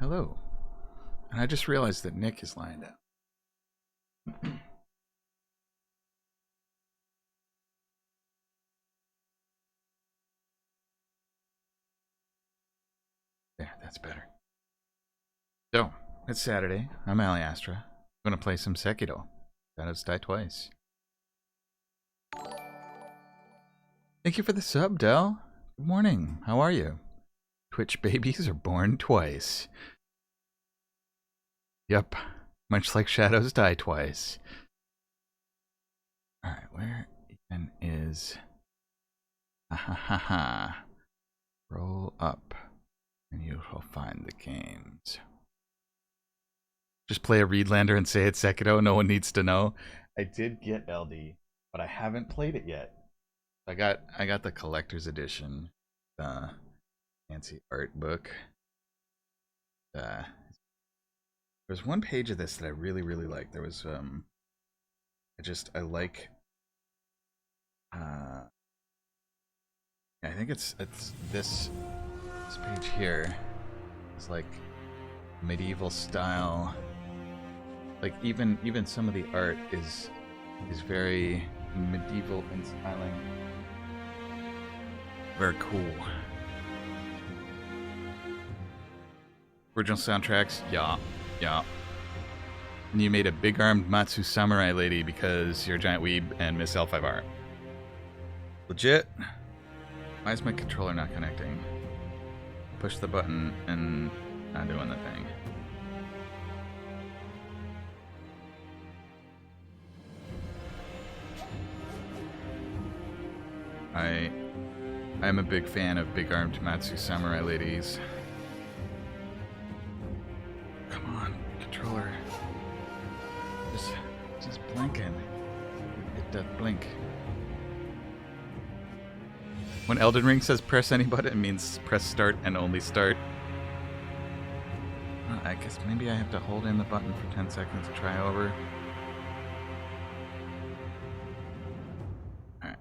hello. And I just realized that Nick is lying down. There, that's better. So, it's Saturday. I'm Alli. I'm gonna play some Sekiro. Shadows Die Twice. Thank you for the sub, Del. Good morning. How are you? Twitch babies are born twice. Yup. Much like Shadows Die Twice. Alright, where even is... Ha ha ha ha. Roll up, and you will find the games. Just play a Reedlander and say it's Sekiro. No one needs to know. I did get LD, but I haven't played it yet. I got the collector's edition, fancy art book. There's one page of this that I really like. There was I like. I think it's this page here. It's like medieval style. Like even some of the art is very medieval in styling. Very cool. Original soundtracks, yeah. And you made a big-armed Matsu samurai lady because you're a giant weeb and miss L5R. Legit. Why is my controller not connecting? Push the button and not doing the thing. I'm a big fan of big-armed Matsu samurai ladies. Come on, controller. Just blinking. It does blink. When Elden Ring says press any button, it means press start and only start. I guess maybe I have to hold in the button for 10 seconds to try over. Alright.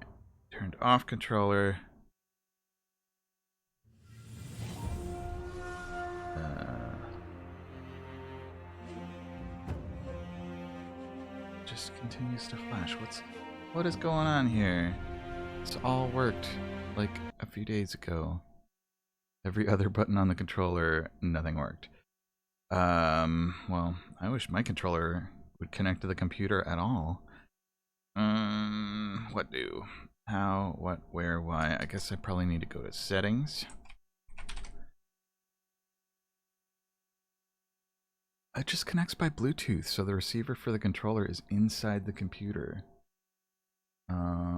Turned off controller. Just continues to flash. What is going on here? It's all worked like a few days ago. Every other button on the controller, nothing worked. Well, I wish my controller would connect to the computer at all. What do? How? What? Where? Why? I guess I probably need to go to settings. It just connects by Bluetooth, so the receiver for the controller is inside the computer. I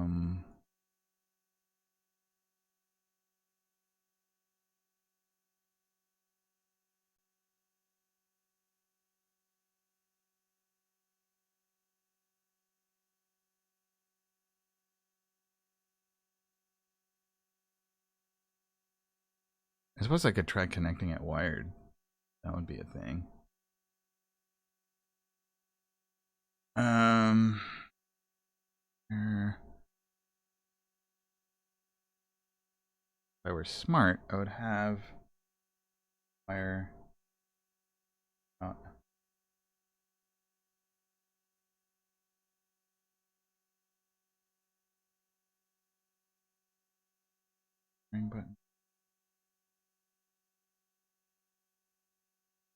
suppose I could try connecting it wired. That would be a thing. If I were smart, I would have wire. Ring button.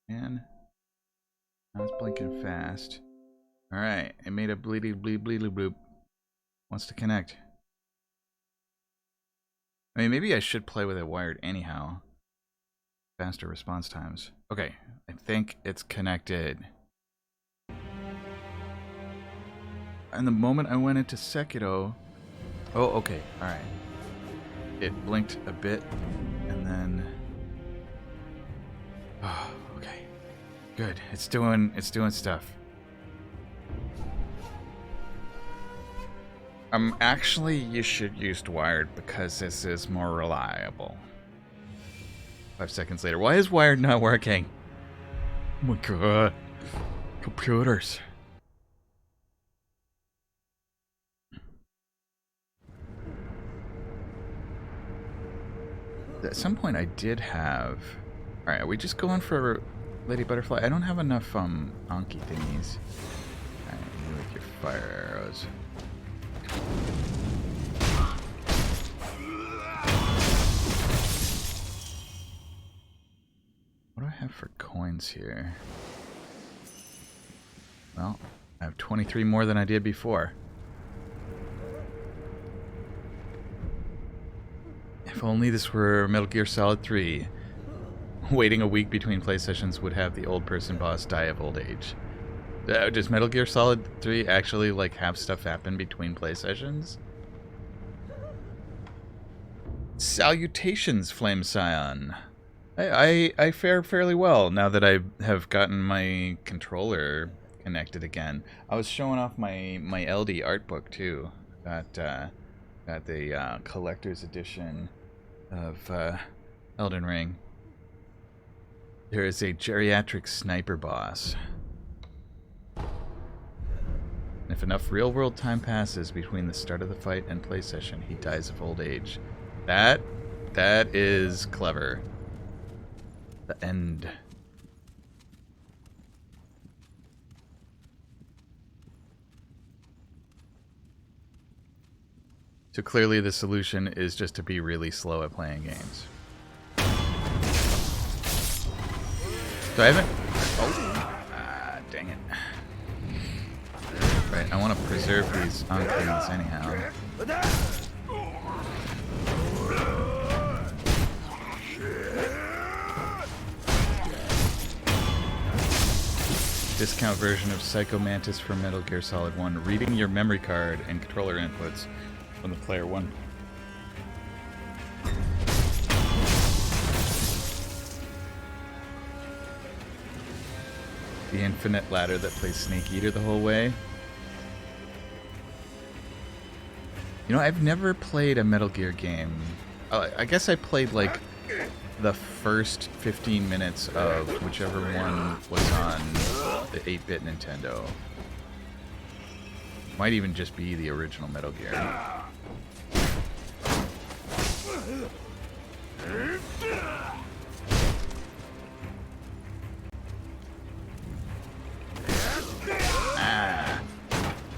And now it's blinking fast. Alright, it made a bleedy bleed bleedy bloop. Wants to connect. I mean, maybe I should play with it wired anyhow. Faster response times. Okay, I think it's connected. And the moment I went into Sekiro... Oh, okay, alright. It blinked a bit, and then... Oh, okay. Good, it's doing stuff. Actually, you should use wired because this is more reliable. 5 seconds later. Why is wired not working? Oh my god. Computers. At some point I did have... Alright, are we just going for Lady Butterfly. I don't have enough Anki thingies. Alright, you with your fire arrows. What do I have for coins here? Well, I have 23 more than I did before. If only this were Metal Gear Solid 3. Waiting a week between play sessions would have the old person boss die of old age. Does Metal Gear Solid 3 actually like have stuff happen between play sessions? Salutations, Flame Scion. I fare fairly well now that I have gotten my controller connected again. I was showing off my LD art book too. Got the collector's edition of Elden Ring. There is a geriatric sniper boss. And if enough real-world time passes between the start of the fight and play session, he dies of old age. That is clever. The end. So clearly the solution is just to be really slow at playing games. So I haven't... Oh. Dang it. Right, I want to preserve these Ankins anyhow. Discount version of Psycho Mantis for Metal Gear Solid 1. Reading your memory card and controller inputs from the player 1. The infinite ladder that plays Snake Eater the whole way. You know, I've never played a Metal Gear game. I guess I played like the first 15 minutes of whichever one was on the 8-bit Nintendo. Might even just be the original Metal Gear.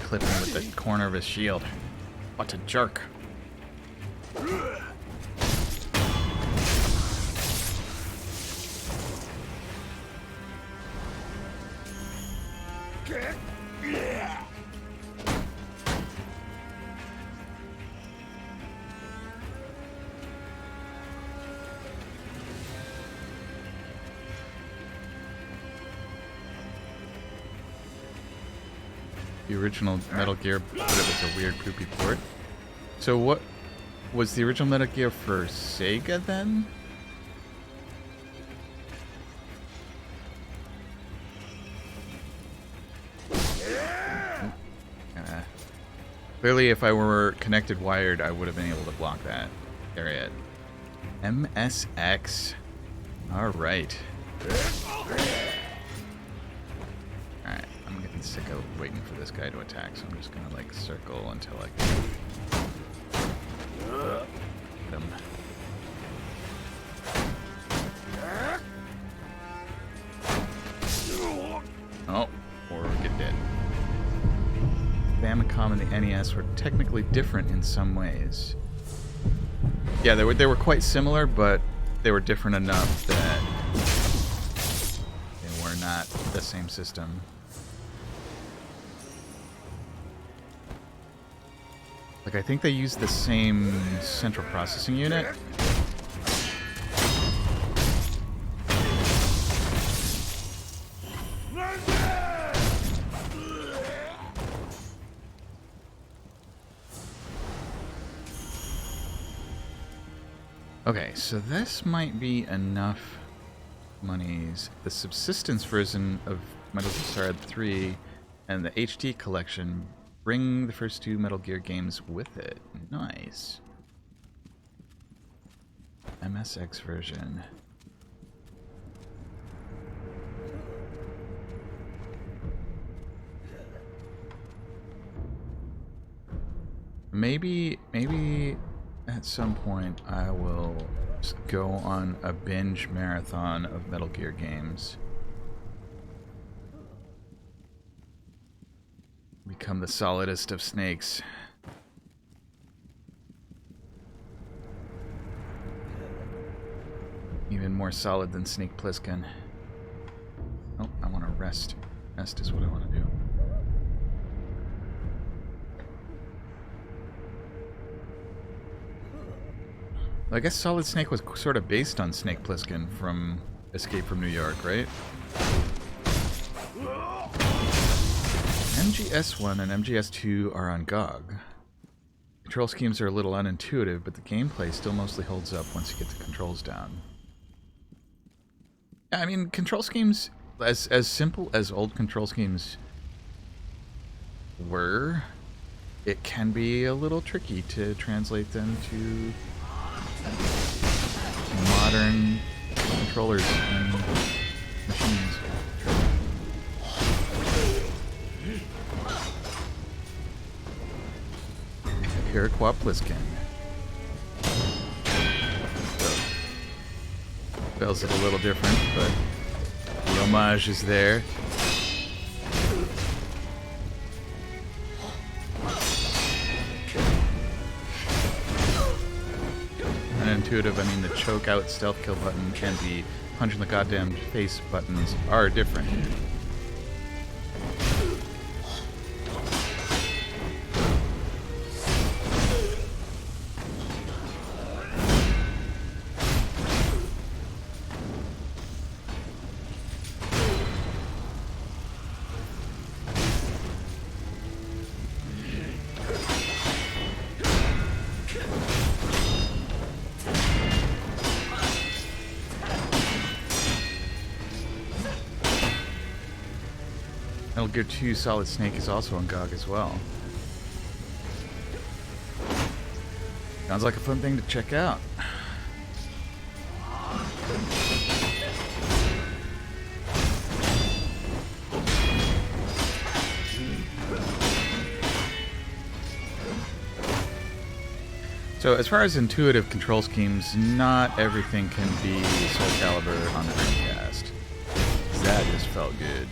Clip him with the corner of his shield. What a jerk. The original Metal Gear, but it was a weird poopy port. So what was the original Metal Gear for Sega then? Clearly if I were connected wired, I would have been able to block that. There it. MSX. Alright. Alright, I'm getting sick of waiting for this guy to attack, so I'm just gonna like circle until I can hit him. Oh, or get dead. Famicom and the NES were technically different in some ways. Yeah, they were quite similar, but they were different enough that they were not the same system. Like, I think they used the same central processing unit. Okay, so this might be enough monies. The subsistence version of Metal Gear Solid 3 and the HD collection bring the first two Metal Gear games with it. Nice. MSX version. Maybe at some point I will just go on a binge marathon of Metal Gear games. become the solidest of snakes. Even more solid than Snake Plissken. Oh, I want to rest. Rest is what I want to do. I guess Solid Snake was sort of based on Snake Plissken from Escape from New York, right? MGS1 and MGS2 are on GOG. Control schemes are a little unintuitive, but the gameplay still mostly holds up once you get the controls down. Yeah, I mean, control schemes, as simple as old control schemes were, it can be a little tricky to translate them to modern controllers and machines. Iroquois Plissken. So, spells it a little different, but the homage is there. Unintuitive, I mean the choke out stealth kill button and the punch in the goddamn face buttons are different. Metal Gear 2 Solid Snake is also on GOG as well. Sounds like a fun thing to check out. So as far as intuitive control schemes, not everything can be Soul Calibur on the Dreamcast. That just felt good.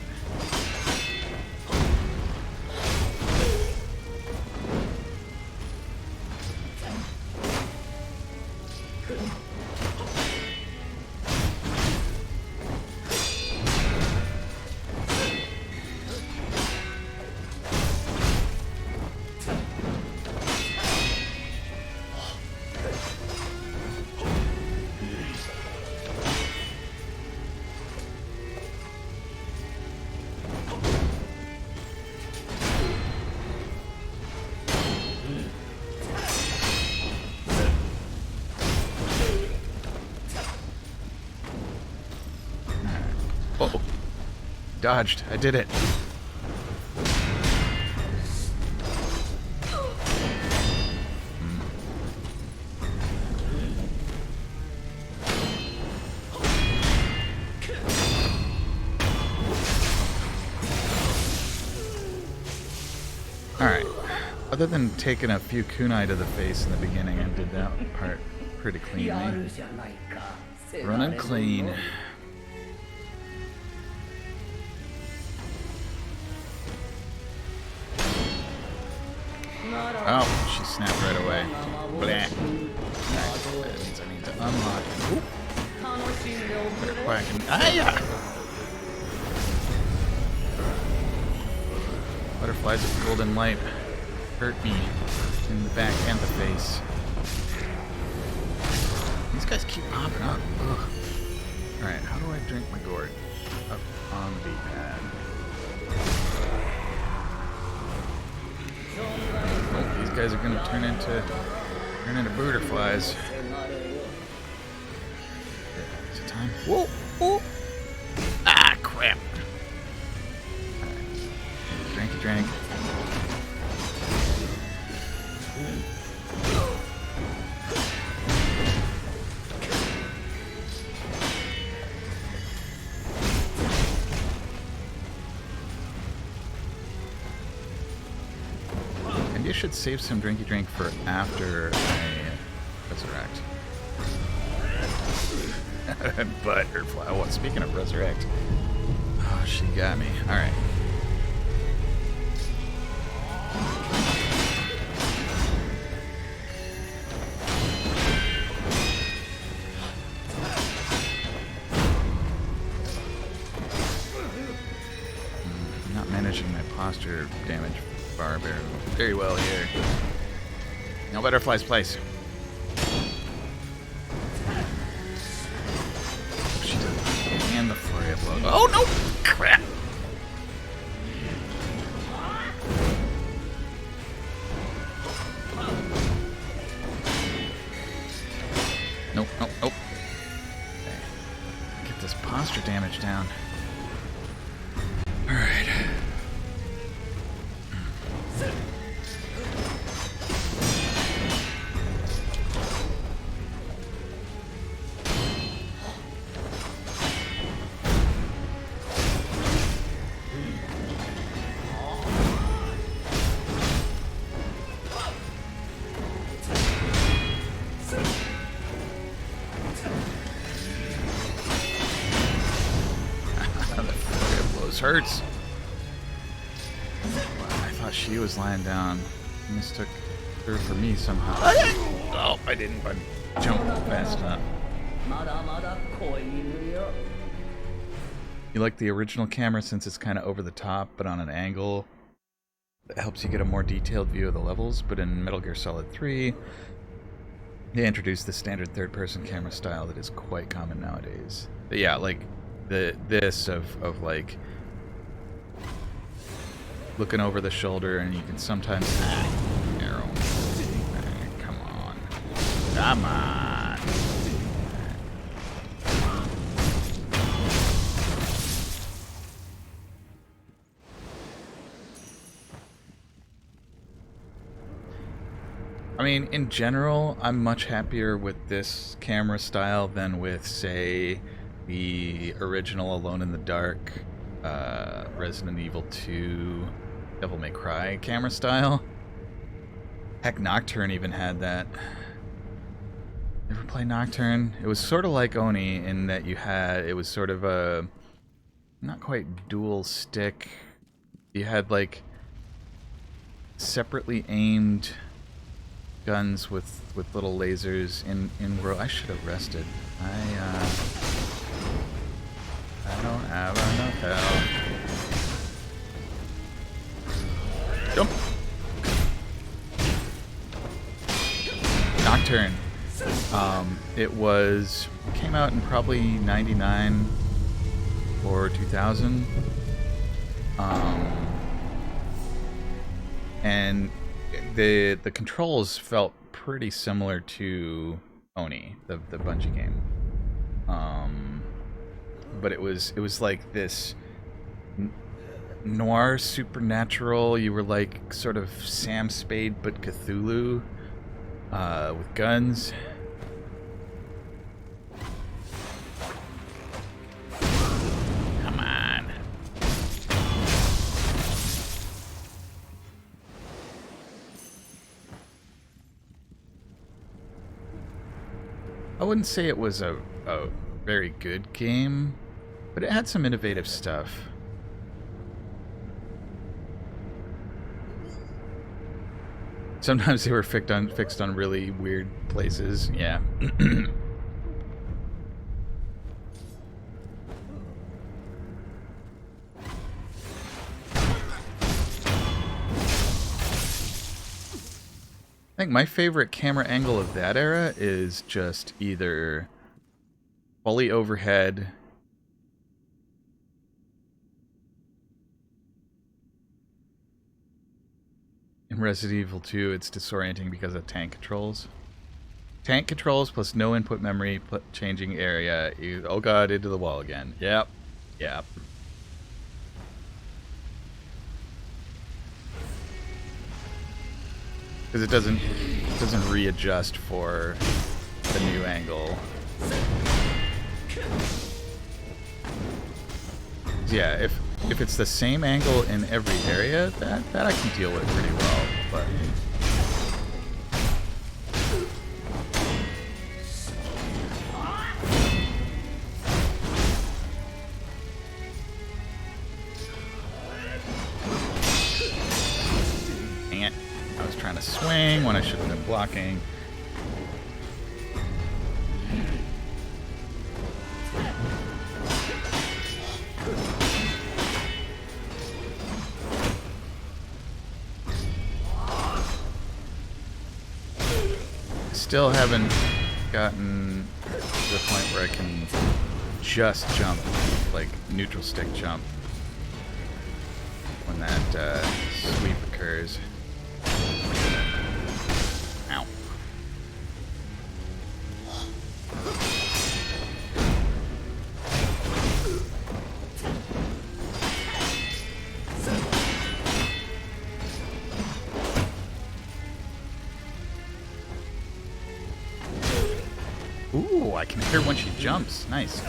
Oh, dodged. I did it. Alright. Other than taking a few kunai to the face in the beginning, I did that part pretty cleanly. Running clean. Oh, she snapped right away. Blah. That means I need to unlock it. Oop. Better quack and... Ah-ya! Butterflies of golden light hurt me in the back and the face. These guys keep popping up. Ugh. Alright, how do I drink my gourd? Up on the pad. Oh, these guys are gonna turn into butterflies. Is it time? Whoa! Whoa! Ah, crap! Alright. Drink. I should save some drinky drink for after I resurrect. Butterfly. Oh, speaking of resurrect. Oh, she got me. Alright. posture damage bar very well here. No butterfly's place. She does. And the flurry of blows. Oh no! Crap! Nope, nope, nope. Okay. Get this posture damage down. Alright. Hurts. I thought she was lying down. I mistook her for me somehow. Oh, I didn't, but jump fast enough. You like the original camera since it's kind of over the top, but on an angle that helps you get a more detailed view of the levels. But in Metal Gear Solid 3, they introduced the standard third-person camera style that is quite common nowadays. But yeah, like this of like looking over the shoulder, and you can sometimes arrow. Come on. Come on. I mean, in general, I'm much happier with this camera style than with, say, the original Alone in the Dark, Resident Evil 2, Devil May Cry camera style. Heck, Nocturne even had that. Ever play Nocturne? It was sort of like Oni in that it was sort of a, not quite dual stick. You had like separately aimed guns with little lasers in row. I should have rested. I don't have enough health. Jump. Nocturne. It came out in probably 99 or 2000. And the controls felt pretty similar to Oni, the Bungie game. But it was like this noir supernatural. You were like sort of Sam Spade but Cthulhu, with guns. Come on. I wouldn't say it was a very good game, but it had some innovative stuff. Sometimes they were fixed on really weird places. Yeah. I think my favorite camera angle of that era is just either fully overhead, in Resident Evil 2, it's disorienting because of tank controls. Tank controls plus no input memory, changing area. Oh god, into the wall again. Yep. Yep. Because it doesn't readjust for the new angle. Yeah, if it's the same angle in every area, that I can deal with pretty well, but dang it. I was trying to swing when I should have been blocking. still haven't gotten to the point where I can just jump, like neutral stick jump, when that sweep occurs. Ow. Ooh, I can hit her when she jumps. Nice.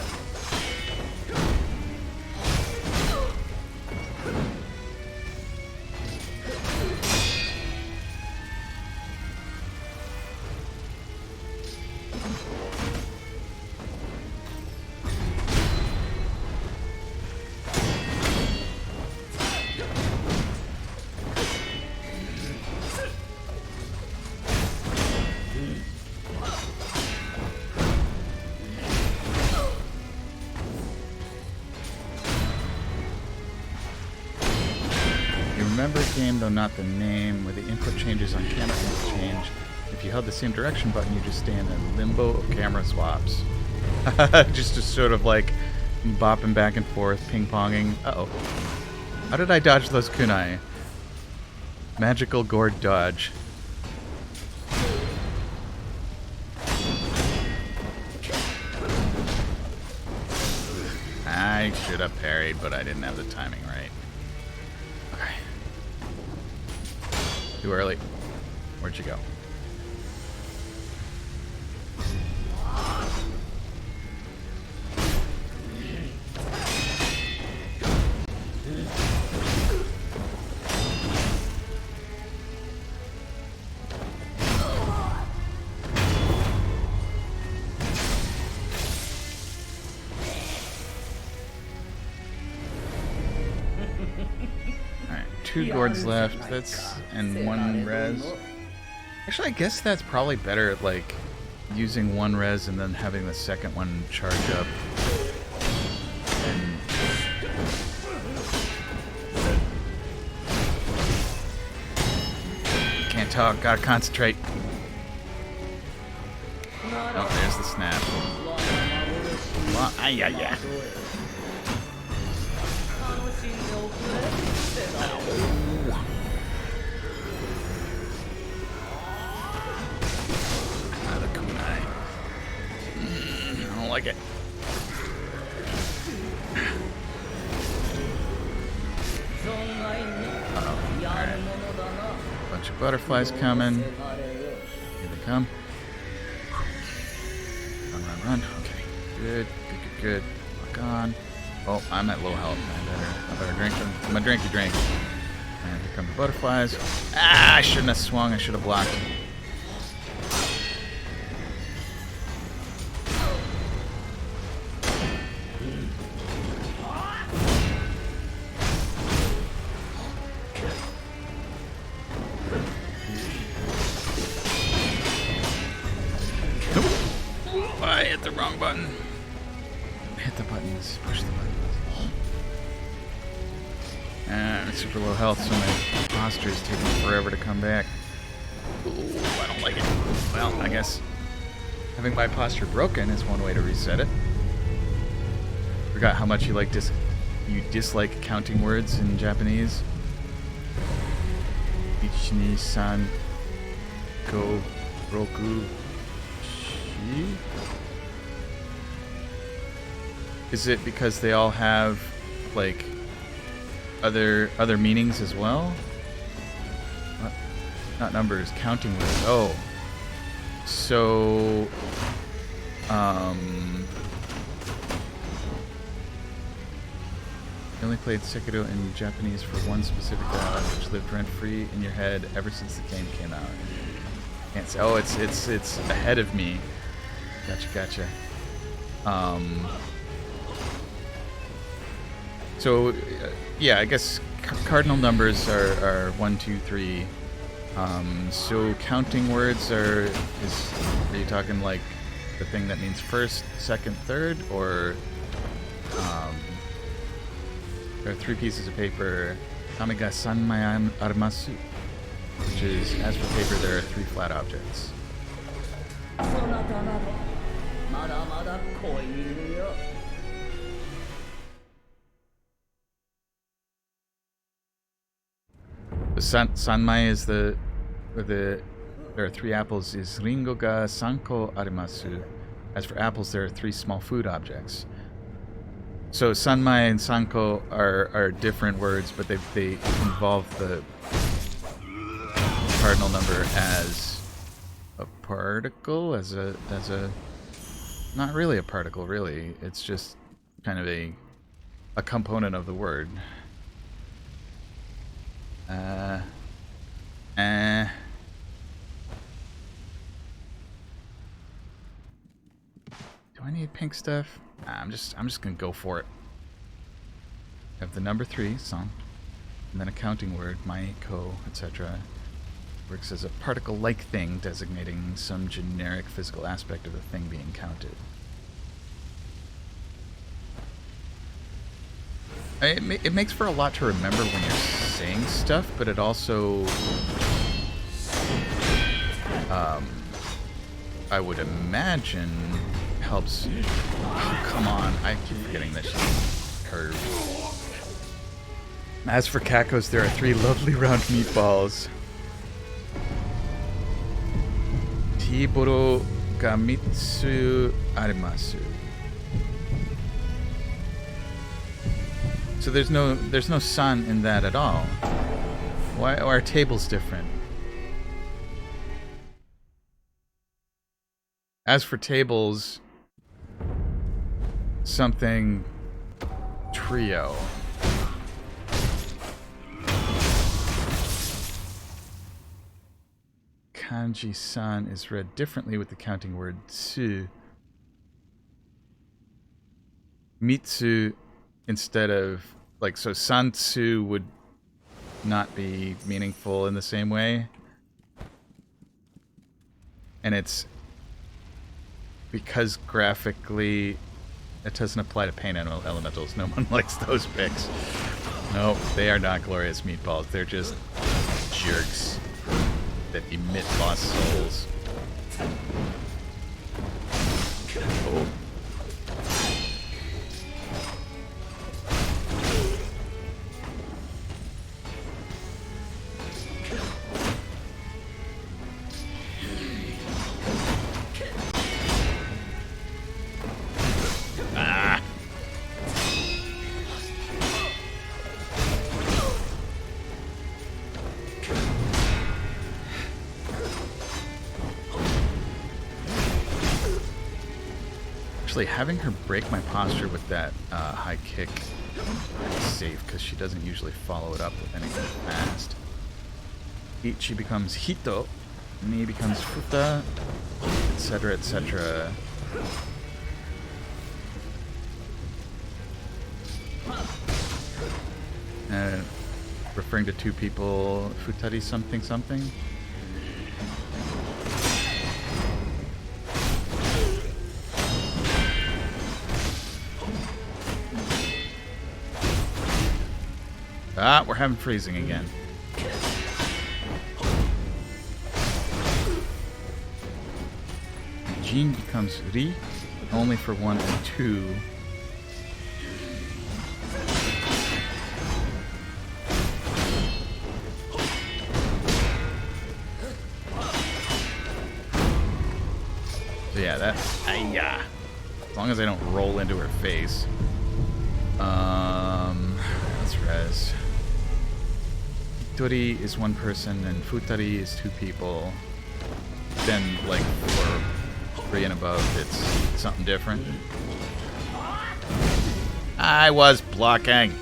Remember game, though not the name, where the input changes on camera change. If you held the same direction button, you just stay in a limbo of camera swaps. Just sort of like bopping back and forth, ping-ponging. Uh-oh. How did I dodge those kunai? Magical gourd dodge. I should have parried, but I didn't have the timing right. Okay. Too early. Where'd you go? Two gourds left. That's and one res. Actually, I guess that's probably better. Like using one res and then having the second one charge up. And can't talk. Gotta concentrate. Oh, there's the snap. Well, yeah. The kunai. I don't like it. Uh-oh. Alright. Bunch of butterflies coming. Here they come. Run. Okay. Good. Lock on. Oh, I'm at low health. I better drink them. I'm a drinky drink. And here come the butterflies. Ah, I shouldn't have swung. I should have blocked. Nope. I hit the wrong button. Hit the buttons. Push the buttons. And it's super low health, so my posture is taking forever to come back. Ooh, I don't like it. Well, I guess having my posture broken is one way to reset it. Forgot how much you dislike counting words in Japanese. Ichi, san, go, roku, shi. Is it because they all have like other meanings as well? What? Not numbers, counting words. Oh. So you only played Sekiro in Japanese for one specific dialogue which lived rent-free in your head ever since the game came out. Can't say. Oh, it's ahead of me. Gotcha. So, yeah, I guess cardinal numbers are 1, 2, 3. So counting words are you talking like the thing that means first, second, third, or there are 3 pieces of paper. Kamiga sanmai arimasu, which is as for paper, there are 3 flat objects. The sanmai is there are 3 apples, is ringo ga sanko arimasu. As for apples, there are 3 small food objects. So sanmai and sanko are different words, but they involve the cardinal number as a particle, as a not really a particle, really. It's just kind of a component of the word. Do I need pink stuff? Nah, I'm just gonna go for it. I have the number 3, song, and then a counting word, mai, ko, etc. Works as a particle-like thing designating some generic physical aspect of the thing being counted. It makes for a lot to remember when you're saying stuff, but it also, I would imagine, helps. Oh, come on, I keep forgetting this curve. As for kakos, there are 3 lovely round meatballs. Tiboro ga mitsu arimasu. So there's no sun in that at all. Why are tables different? As for tables, something trio. Kanji san is read differently with the counting word tsu. Mitsu instead of, like, so santsu would not be meaningful in the same way. And it's because graphically it doesn't apply to paint elementals. No one likes those pics. No, they are not glorious meatballs. They're just jerks that emit lost souls. Oh. Actually, having her break my posture with that high kick is safe, because she doesn't usually follow it up with anything fast. Ichi becomes Hito, Ni becomes Futa, etc., etc. Referring to 2 people, Futari something something. Ah, we're having freezing again. Jin becomes Ri, only for 1 and 2. So yeah, that... Ayah! As long as I don't roll into her face. Let's res. Hitori is 1 person and Futari is 2 people. Then, like, for 3 and above, it's something different. I was blocking.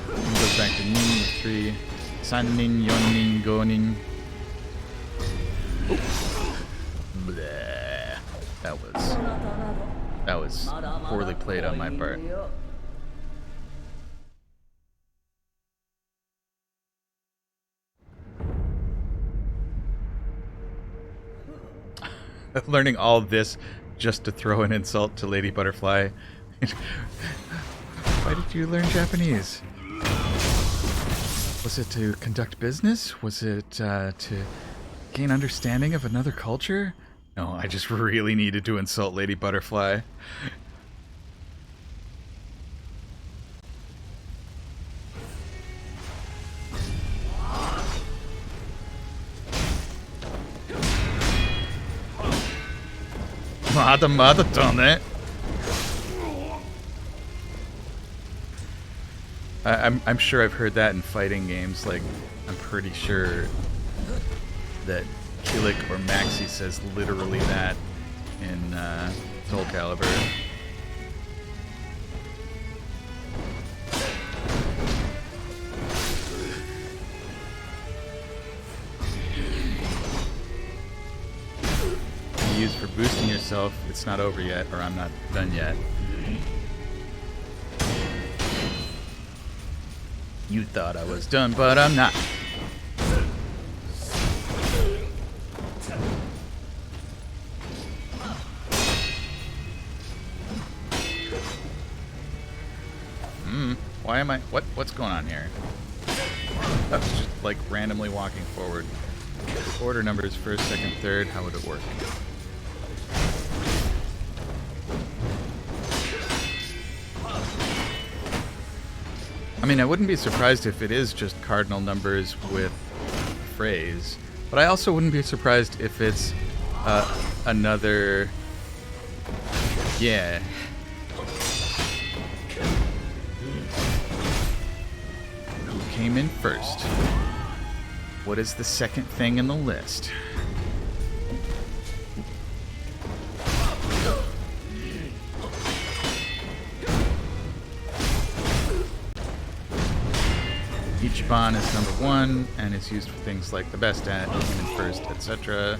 Goes back to Nin with 3. Sannin, Yonnin, Gonin. That was poorly played on my part. Learning all this just to throw an insult to Lady Butterfly. Why did you learn Japanese? Was it to conduct business? Was it to gain understanding of another culture? No, I just really needed to insult Lady Butterfly. Mother done it. I'm sure I've heard that in fighting games. Like, I'm pretty sure that Killick or Maxi says literally that in Soul Calibur. Used for boosting yourself. It's not over yet, or I'm not done yet. You thought I was done, but I'm not. Why am I... What's going on here? I was just, like, randomly walking forward. Order numbers, first, second, third. How would it work? I mean, I wouldn't be surprised if it is just cardinal numbers with phrase, but I also wouldn't be surprised if it's another... Yeah. Who came in first? What is the second thing in the list? Ichiban is number 1 and is used for things like the best at, human first, etc.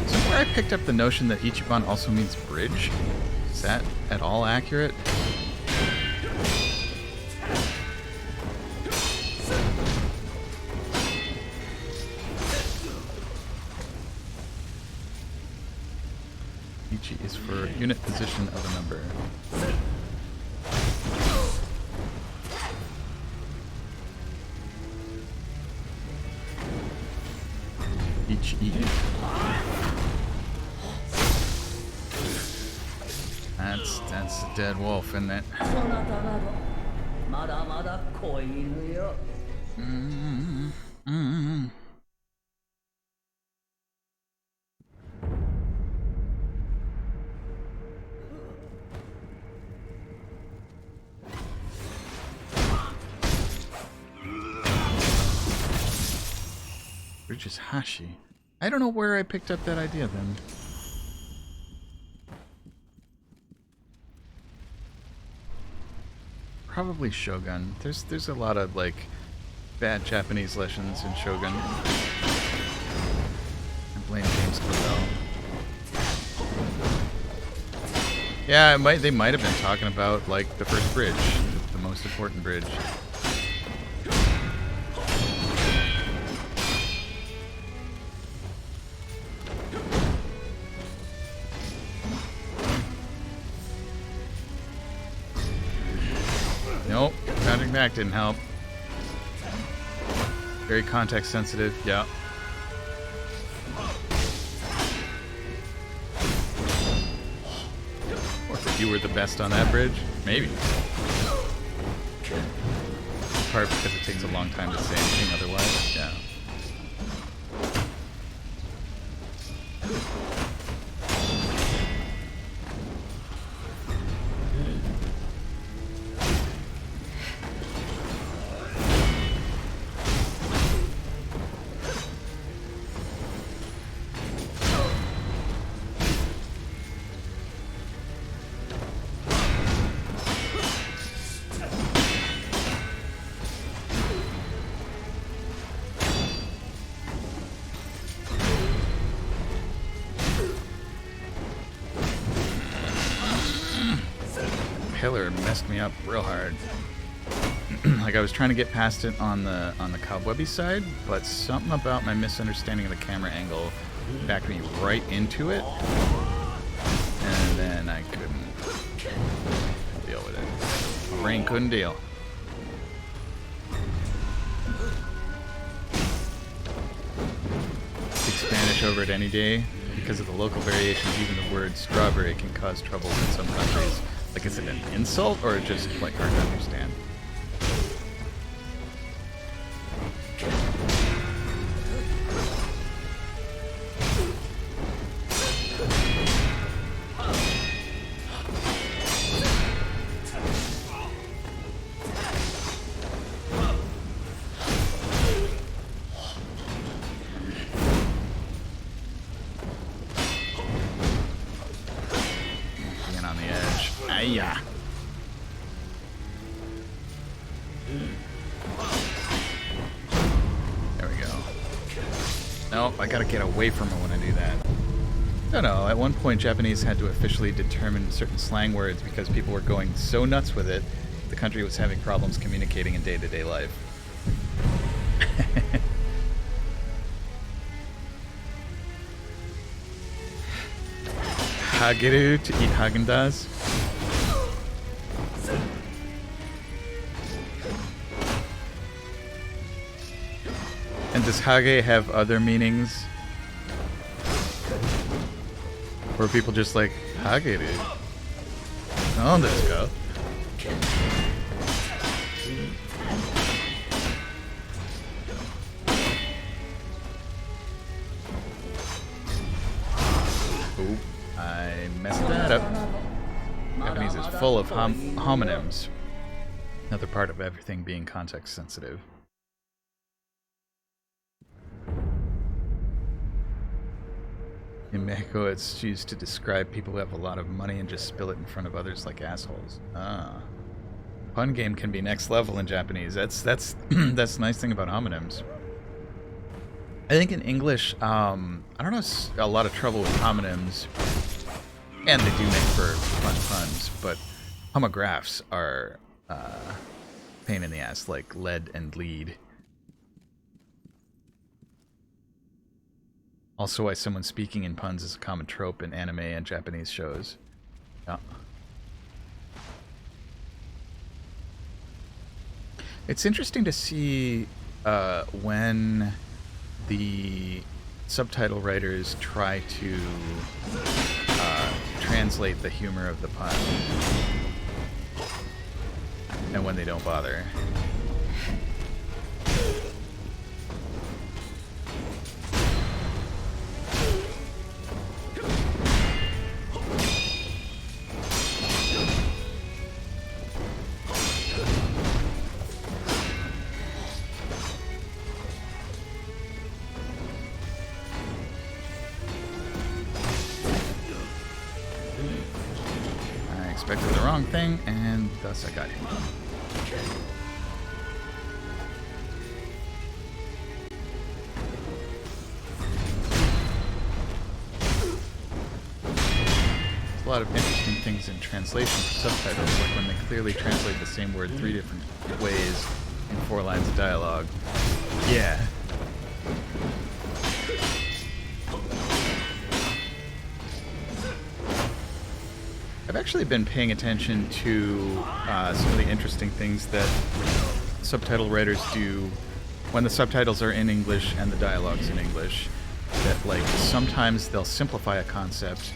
Somewhere I picked up the notion that Ichiban also means bridge. Is that at all accurate? Ichi is for unit position of a number. Ichi. That's a dead wolf, isn't it? Bridge is Hashi. I don't know where I picked up that idea then. Probably Shogun. There's a lot of like bad Japanese lessons in Shogun. I blame James Clavell. Yeah, they might have been talking about like the first bridge, the most important bridge. Nope, counting back didn't help. Very context sensitive, yeah. Or if you were the best on that bridge, maybe. In part because it takes a long time to say anything otherwise, yeah. Pillar messed me up real hard. Like I was trying to get past it on the cobwebby side, but something about my misunderstanding of the camera angle backed me right into it, and then I couldn't deal with it. My brain couldn't deal. Speak Spanish over it any day. Because of the local variations, even the word strawberry can cause trouble in some countries. Like, is it an insult or just like hard to understand? Yeah. There we go. Nope, I gotta get away from it when I do that. No, at one point Japanese had to officially determine certain slang words because people were going so nuts with it, the country was having problems communicating in day-to-day life. Hageru to eat Haagen-Dazs. And does Hage have other meanings? Or are people just like, Hageru? Oh, let's go. Oop, I messed that up. Japanese is full of homonyms. Another part of everything being context sensitive. In Mexico, it's used to describe people who have a lot of money and just spill it in front of others like assholes. Ah. Pun game can be next level in Japanese. That's that's the nice thing about homonyms. I think in English, I don't know, a lot of trouble with homonyms, and they do make for fun puns, but homographs are pain in the ass, like lead and lead. Also why someone speaking in puns is a common trope in anime and Japanese shows. Yeah. It's interesting to see when the subtitle writers try to translate the humor of the pun and when they don't bother. Expected the wrong thing, and thus I got him. There's a lot of interesting things in translation for subtitles, like when they clearly translate the same word 3 different ways in 4 lines of dialogue. Yeah. I've actually been paying attention to some of the interesting things that subtitle writers do when the subtitles are in English and the dialogue's in English. That, like, sometimes they'll simplify a concept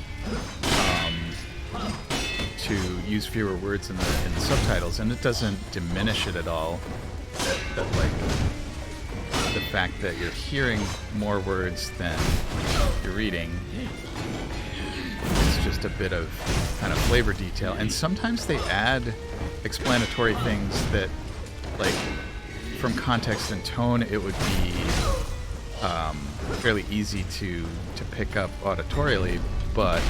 to use fewer words in the subtitles, and it doesn't diminish it at all. That like, the fact that you're hearing more words than you're reading. It's just a bit of kind of flavor detail, and sometimes they add explanatory things that, like, from context and tone, it would be fairly easy to pick up auditorially. But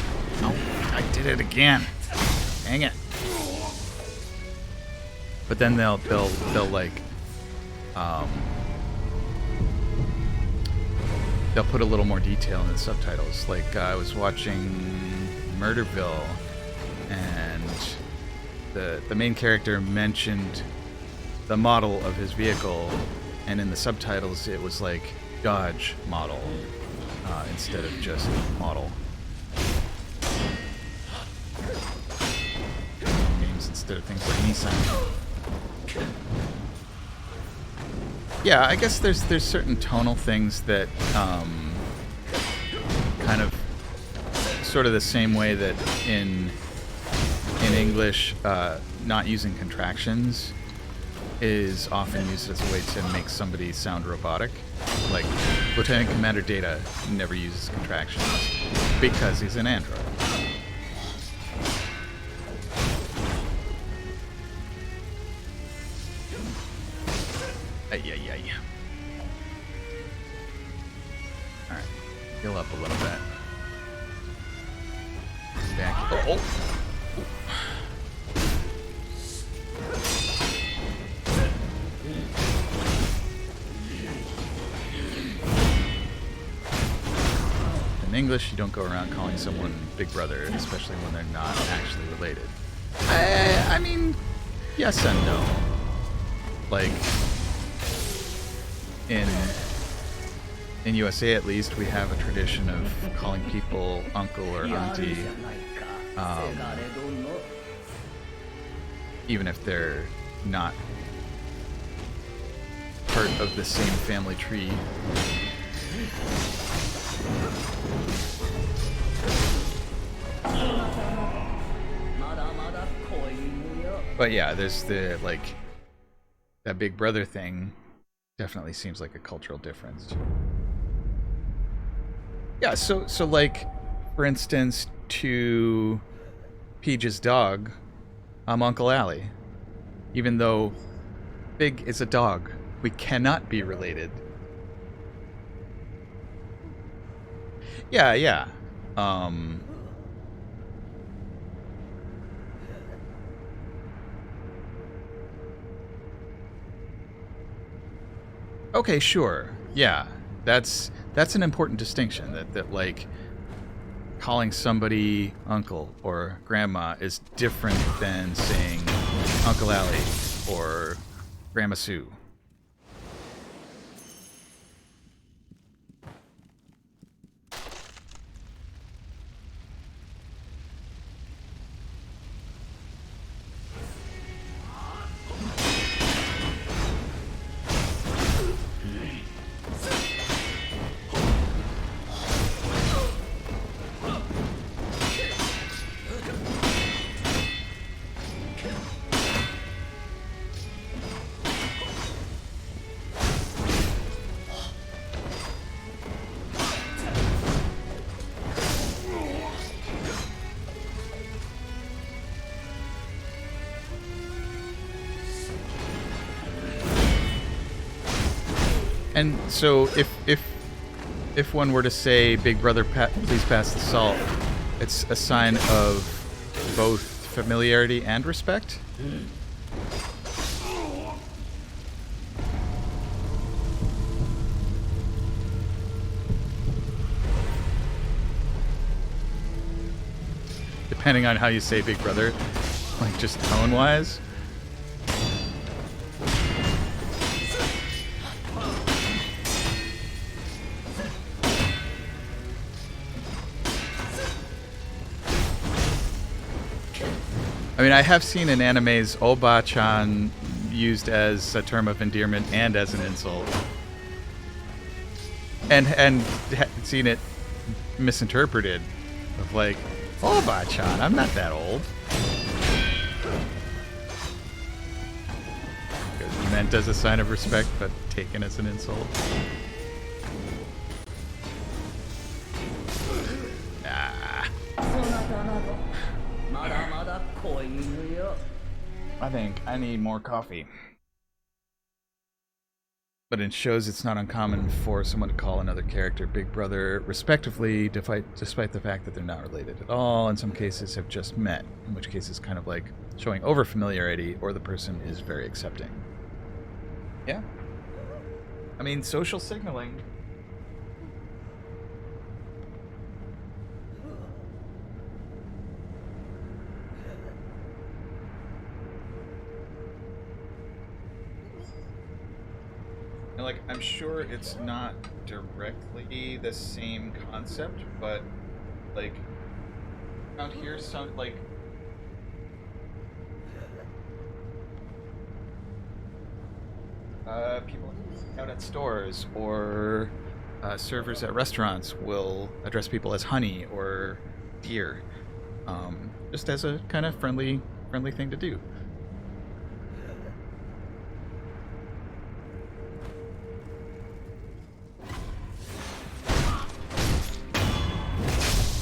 oh, I did it again! Dang it! But then they'll like they'll put a little more detail in the subtitles. Like, I was watching Murderville, and the main character mentioned the model of his vehicle, and in the subtitles it was like Dodge model. instead of just model. Games instead of things like Nissan. Yeah, I guess there's certain tonal things that kind of sort of the same way that in English, not using contractions is often used as a way to make somebody sound robotic. Like, Lieutenant Commander Data never uses contractions because he's an android. Yeah. Alright, heal up a little bit. Back. Oh. In English, you don't go around calling someone Big Brother, especially when they're not actually related. I mean, yes and no. Like, in USA at least, we have a tradition of calling people uncle or auntie, even if they're not part of the same family tree. But yeah, there's the, like, that Big Brother thing definitely seems like a cultural difference. Yeah, so like, for instance, to Peach's dog, I'm Uncle Alli. Even though Big is a dog, we cannot be related. Yeah. Okay, sure. Yeah. That's an important distinction, that like calling somebody uncle or grandma is different than saying Uncle Alli or Grandma Sue. And so if one were to say, Big Brother, please pass the salt, it's a sign of both familiarity and respect? Depending on how you say Big Brother, like just tone-wise. I mean, I have seen in animes Oba-chan used as a term of endearment and as an insult. And seen it misinterpreted of like, Oba-chan, I'm not that old. Because meant as a sign of respect, but taken as an insult. I think I need more coffee. But in shows, it's not uncommon for someone to call another character Big Brother, respectively, despite the fact that they're not related at all. In some cases, have just met, in which case it's kind of like showing over-familiarity, or the person is very accepting. Yeah. I mean, social signaling. And like, I'm sure it's not directly the same concept, but like out here, some like people out at stores or servers at restaurants will address people as honey or dear, just as a kind of friendly thing to do.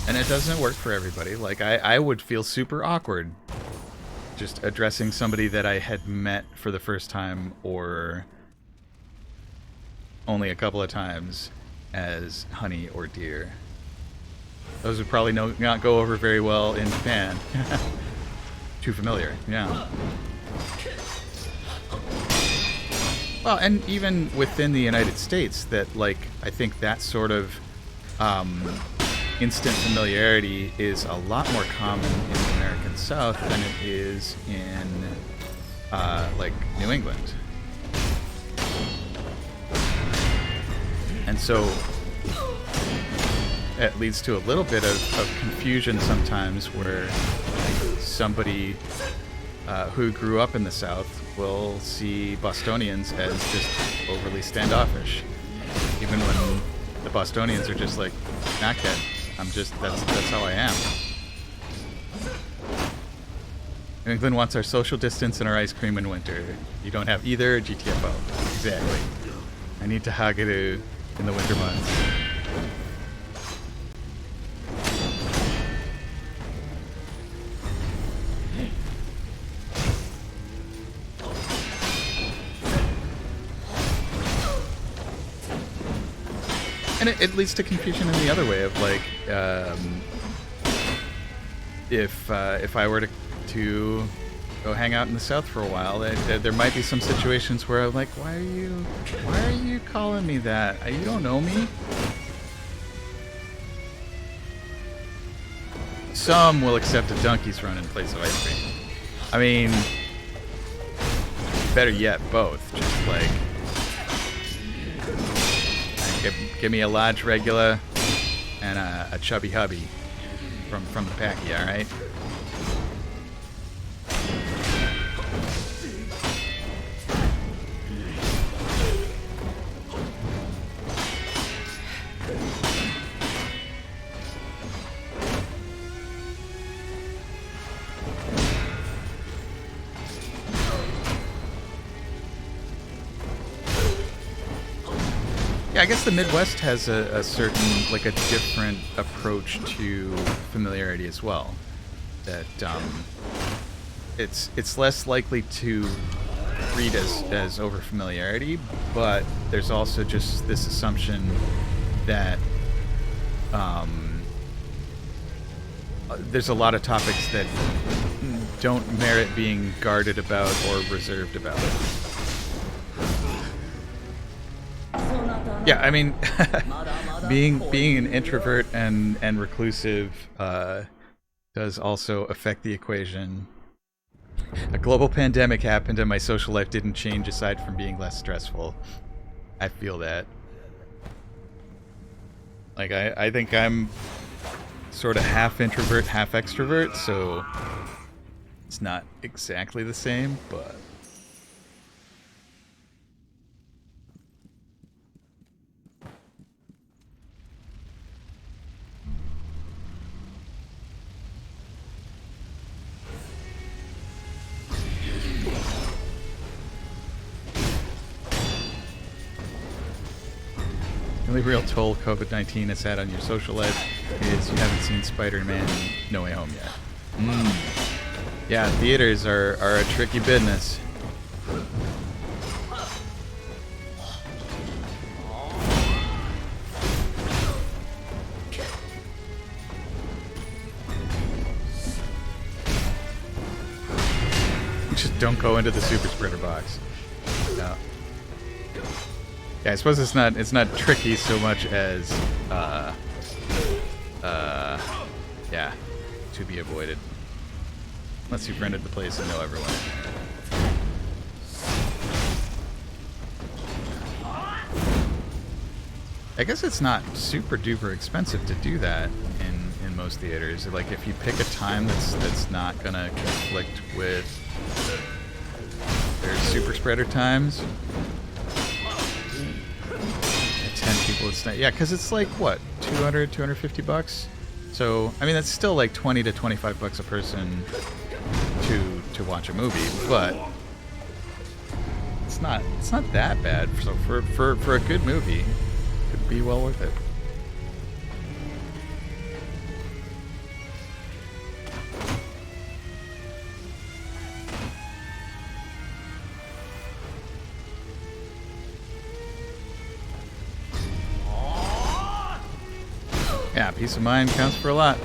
And it doesn't work for everybody. Like, I would feel super awkward just addressing somebody that I had met for the first time or only a couple of times as honey or dear. Those would probably not go over very well in Japan. Too familiar, yeah. Well, and even within the United States, that, like, I think that sort of instant familiarity is a lot more common in the American South than it is in, like, New England. And so it leads to a little bit of confusion sometimes where somebody who grew up in the South will see Bostonians as just overly standoffish. Even when the Bostonians are just like, knackhead. That's how I am. New England wants our social distance and our ice cream in winter. You don't have either, GTFO. Exactly. I need to Haguru in the winter months. And it leads to confusion in the other way of, like, if I were to go hang out in the South for a while, there might be some situations where I'm like, why are you calling me that? You don't know me. Some will accept a donkey's run in place of ice cream. I mean, better yet, both. Just like, give me a large regular and a chubby hubby from the packy, all right? I guess the Midwest has a certain, like, a different approach to familiarity as well. That it's less likely to read as over familiarity, but there's also just this assumption that there's a lot of topics that don't merit being guarded about or reserved about. Yeah, I mean, being an introvert and reclusive does also affect the equation. A global pandemic happened and my social life didn't change aside from being less stressful. I feel that. Like, I think I'm sort of half introvert, half extrovert, so it's not exactly the same, but... The only real toll COVID-19 has had on your social life is you haven't seen Spider-Man No Way Home yet. Yeah, theaters are a tricky business. Just don't go into the super spreader box. No. Yeah, I suppose it's not tricky so much as yeah, to be avoided. Unless you've rented the place and know everyone. I guess it's not super duper expensive to do that in most theaters. Like if you pick a time that's not gonna conflict with their super spreader times. 10 people, it's not, yeah, because it's like what, 250 bucks. So I mean that's still like 20 to 25 bucks a person to watch a movie, but it's not that bad. So for a good movie, it could be well worth it. Yeah, peace of mind counts for a lot.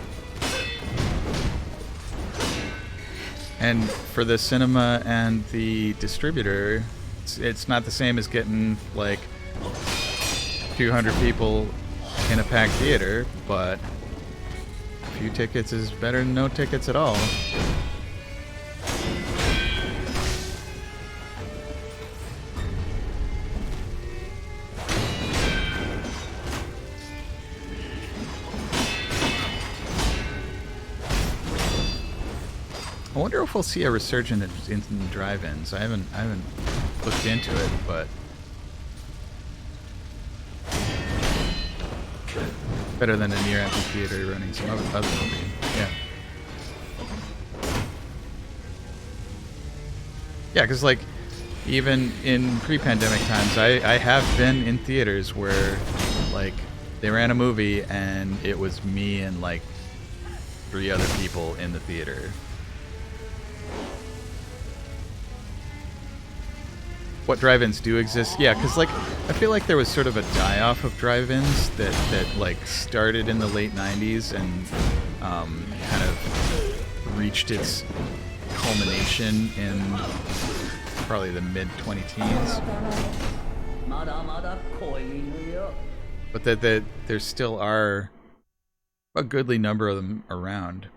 And for the cinema and the distributor, it's not the same as getting like 200 people in a packed theater, but a few tickets is better than no tickets at all. I wonder if we'll see a resurgence in drive-ins. I haven't looked into it, but better than a near-empty theater running some other movie. Yeah. Yeah, because like even in pre-pandemic times, I have been in theaters where like they ran a movie and it was me and like 3 other people in the theater. What drive-ins do exist? Yeah, because like I feel like there was sort of a die-off of drive-ins that like started in the late '90s and kind of reached its culmination in probably the mid-2010s. But that there still are a goodly number of them around.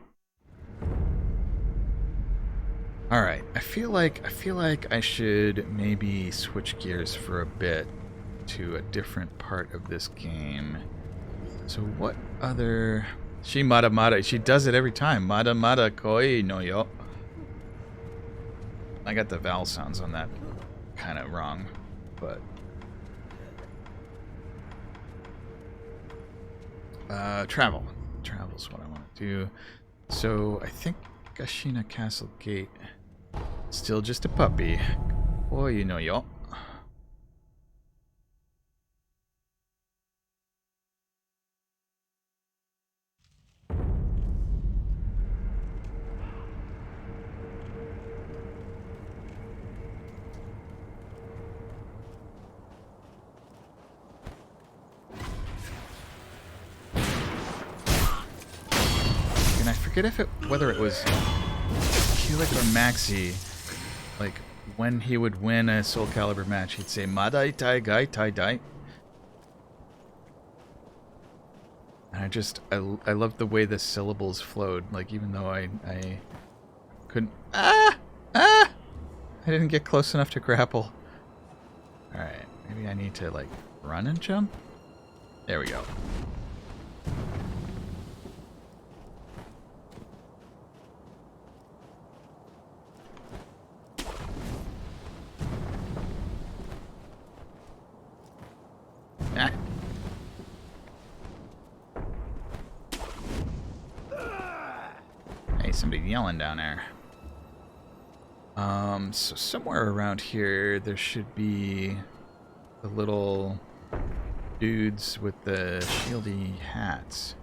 All right, I feel like I should maybe switch gears for a bit to a different part of this game. So what other... She does it every time. Mada koi no yo. I got the vowel sounds on that kind of wrong, but... Travel. Travel's what I want to do. So I think Gashina Castle Gate... Still just a puppy. Oh, you know, yo. And I forget whether it was Kulik or Maxi. Like, when he would win a Soul Calibur match, he'd say, Madai Tai Gai Tai Dai. And I love the way the syllables flowed. Like, even though I couldn't... I didn't get close enough to grapple. Alright, maybe I need to, like, run and jump? There we go. Hey, somebody yelling down there. So somewhere around here there should be the little dudes with the shieldy hats.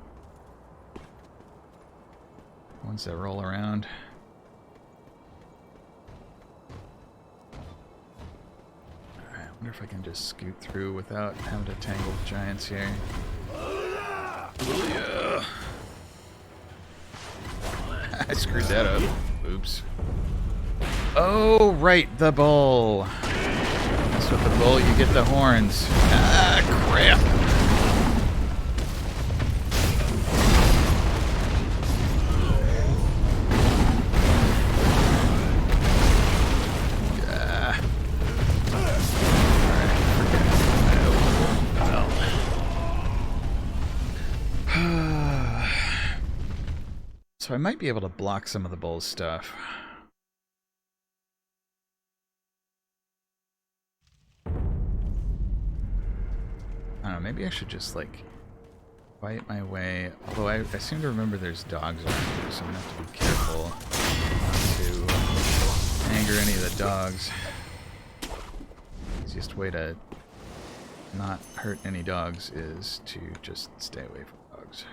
Ones that roll around. Alright, I wonder if I can just scoot through without having to tangle with giants here. Yeah. I screwed that up. Oops. Oh, right, the bull. That's with the bull, you get the horns. Ah, crap. So I might be able to block some of the bull's stuff. I don't know, maybe I should just, like, fight my way. Although I seem to remember there's dogs around here, so I'm gonna have to be careful not to anger any of the dogs. Easiest way to not hurt any dogs is to just stay away from dogs.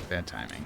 Bad timing.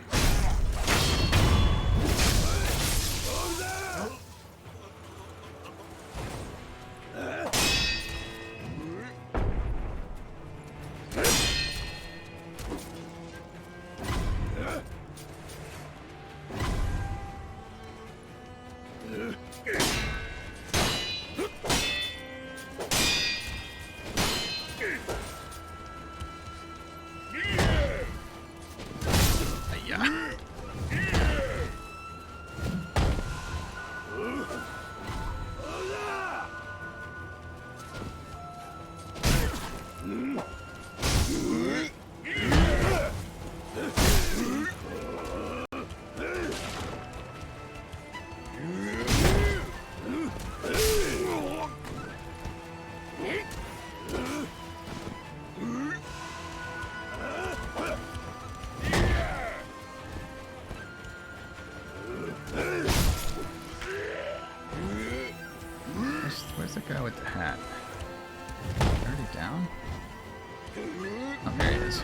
Where's the guy with the hat? Already down? Oh, there he is.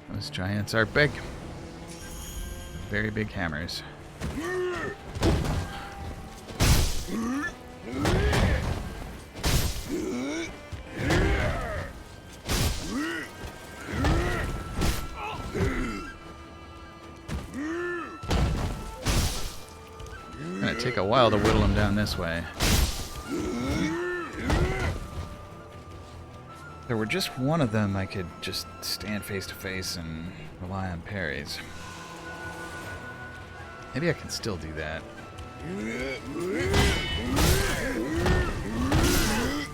Those giants are big. Very big hammers. Gonna take a while to whittle them down this way. If there were just one of them, I could just stand face to face and rely on parries. Maybe I can still do that.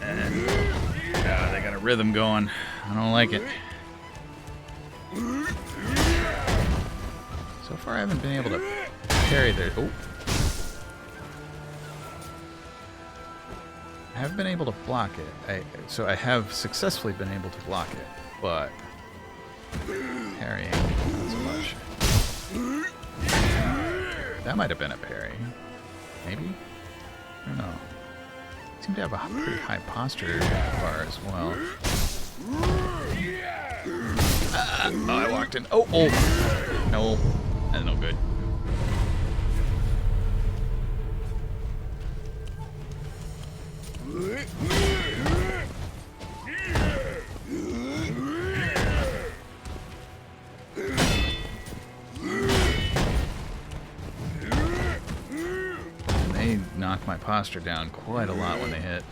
And, they got a rhythm going. I don't like it. So far I haven't been able to parry their... Oh. I have been able to block it. So I have successfully been able to block it, but parrying, not so much. That might have been a parry. Maybe? I don't know. Seem to have a pretty high posture bar as well. Oh, I walked in. Oh, oh! No. That's no good. They knock my posture down quite a lot when they hit.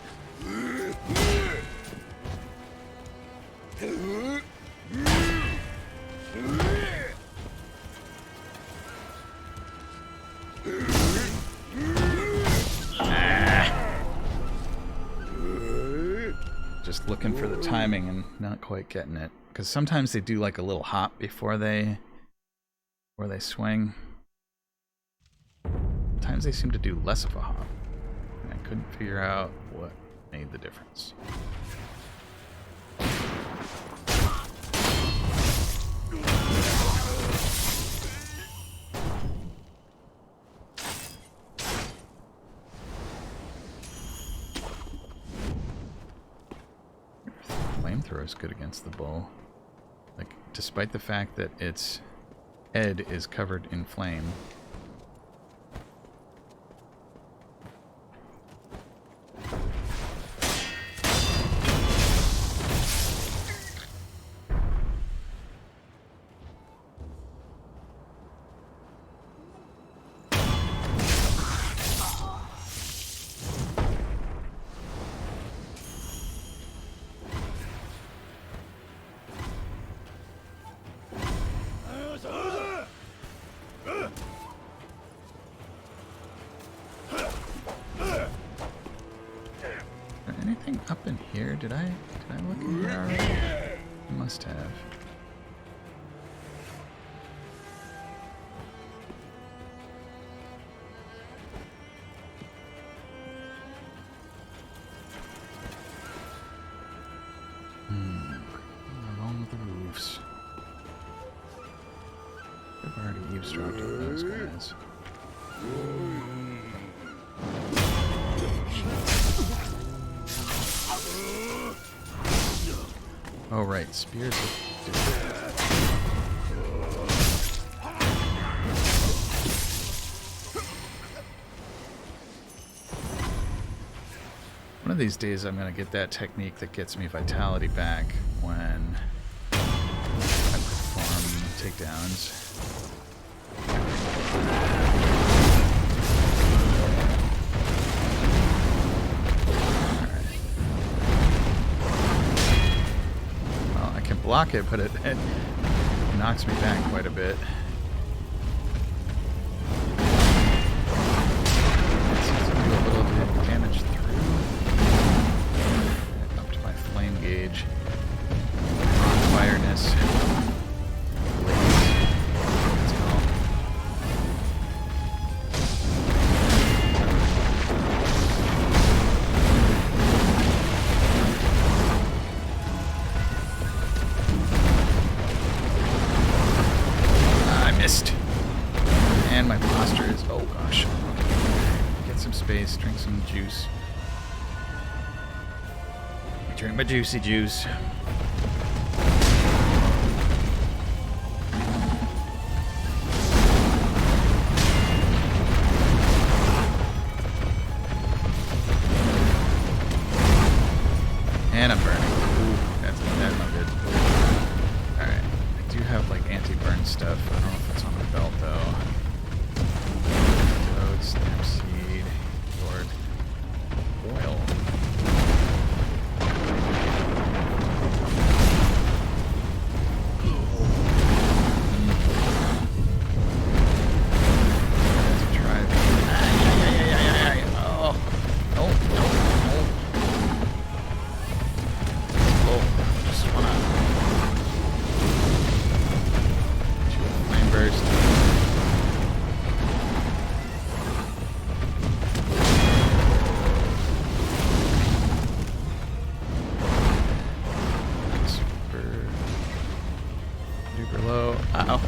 Just looking for the timing and not quite getting it. Because sometimes they do like a little hop before they swing. Sometimes they seem to do less of a hop. And I couldn't figure out what made the difference. flamethrower is good against the bull. Like, despite the fact that its head is covered in flame. Anything up in here? Did I look in here already? I must have. Along the roofs. I've already eavesdropped on those guys. Oh right, spears will do that. One of these days I'm gonna get that technique that gets me vitality back when I perform takedowns. Block it, but it knocks me back quite a bit. It seems to do a little bit of damage through. Up to my flame gauge. On fireness. And my posture is, oh gosh. Get some space, drink some juice. Drink my juicy juice. And I'm burning. Ooh, that's not good. Alright. I do have like anti-burn stuff. I don't know if it's on my belt though. Snapseed, Lord, oil. Let's try that. Oh, no. Oh, I just wanna do a flame burst. Low. Uh-oh.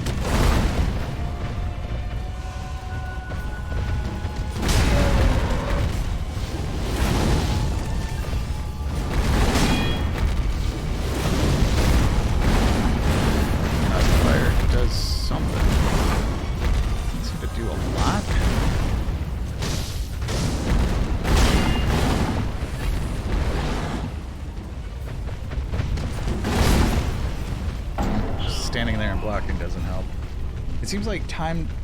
Fire does something. Doesn't seem to do a lot. Standing there and blocking doesn't help. It seems like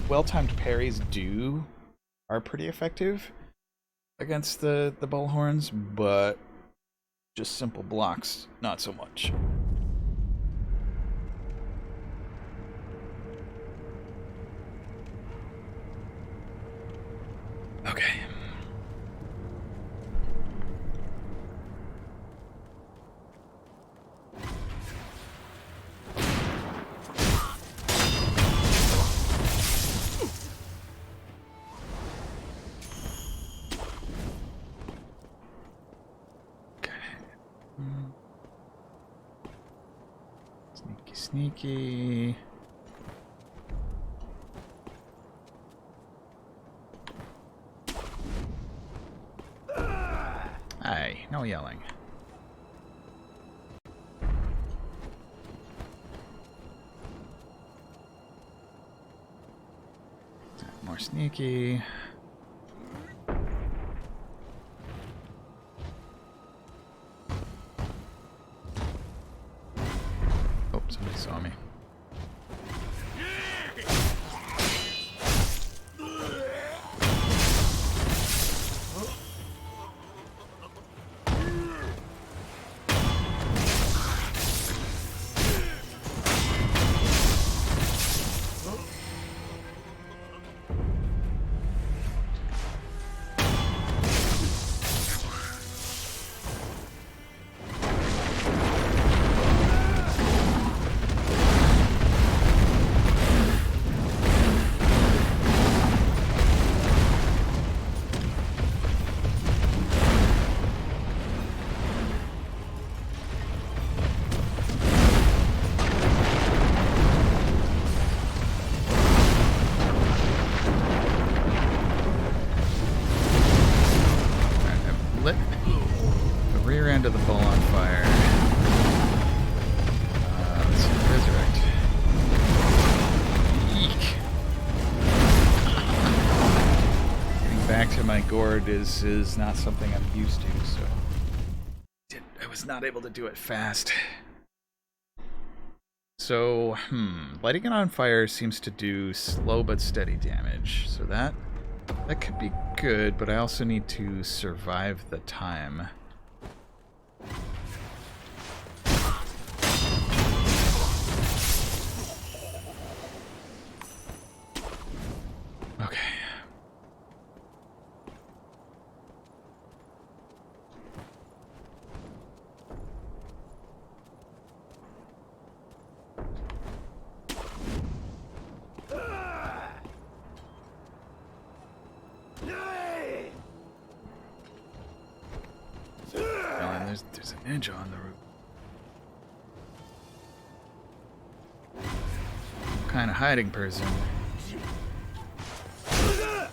well-timed parries are pretty effective against the bullhorns, but just simple blocks, not so much. Okay. Sneaky. Hey, no yelling. sneaky. Oh, somebody saw me. Of the bull on fire. Let's see, resurrect. Eek. Getting back to my gourd is not something I'm used to, so I was not able to do it fast. So, lighting it on fire seems to do slow but steady damage. So that could be good, but I also need to survive the time. Okay. There's a ninja on the roof. What kind of hiding person? I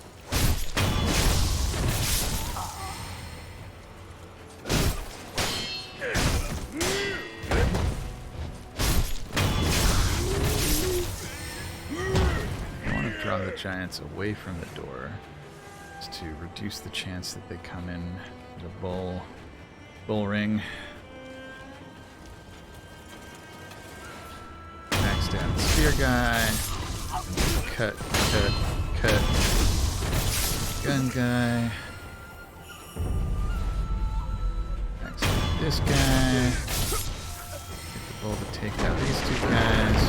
want to draw the giants away from the door just to reduce the chance that they come in the bull ring. Backstab the spear guy. Cut. Gun guy. Backstab this guy. Get the bull to take out these two guys.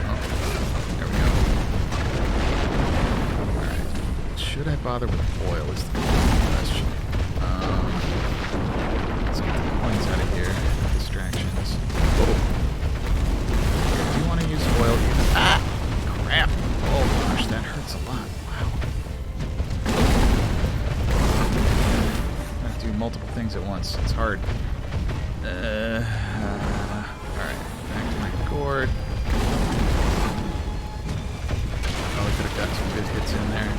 Oh, there we go. Alright. Should I bother with oil is the question. Let's get the coins out of here. Distractions. Oh. Do you want to use oil? Ah! Crap! Oh gosh, that hurts a lot. Wow. I have to do multiple things at once. It's hard. Alright, back to my gourd. Probably could have got some good hits in there.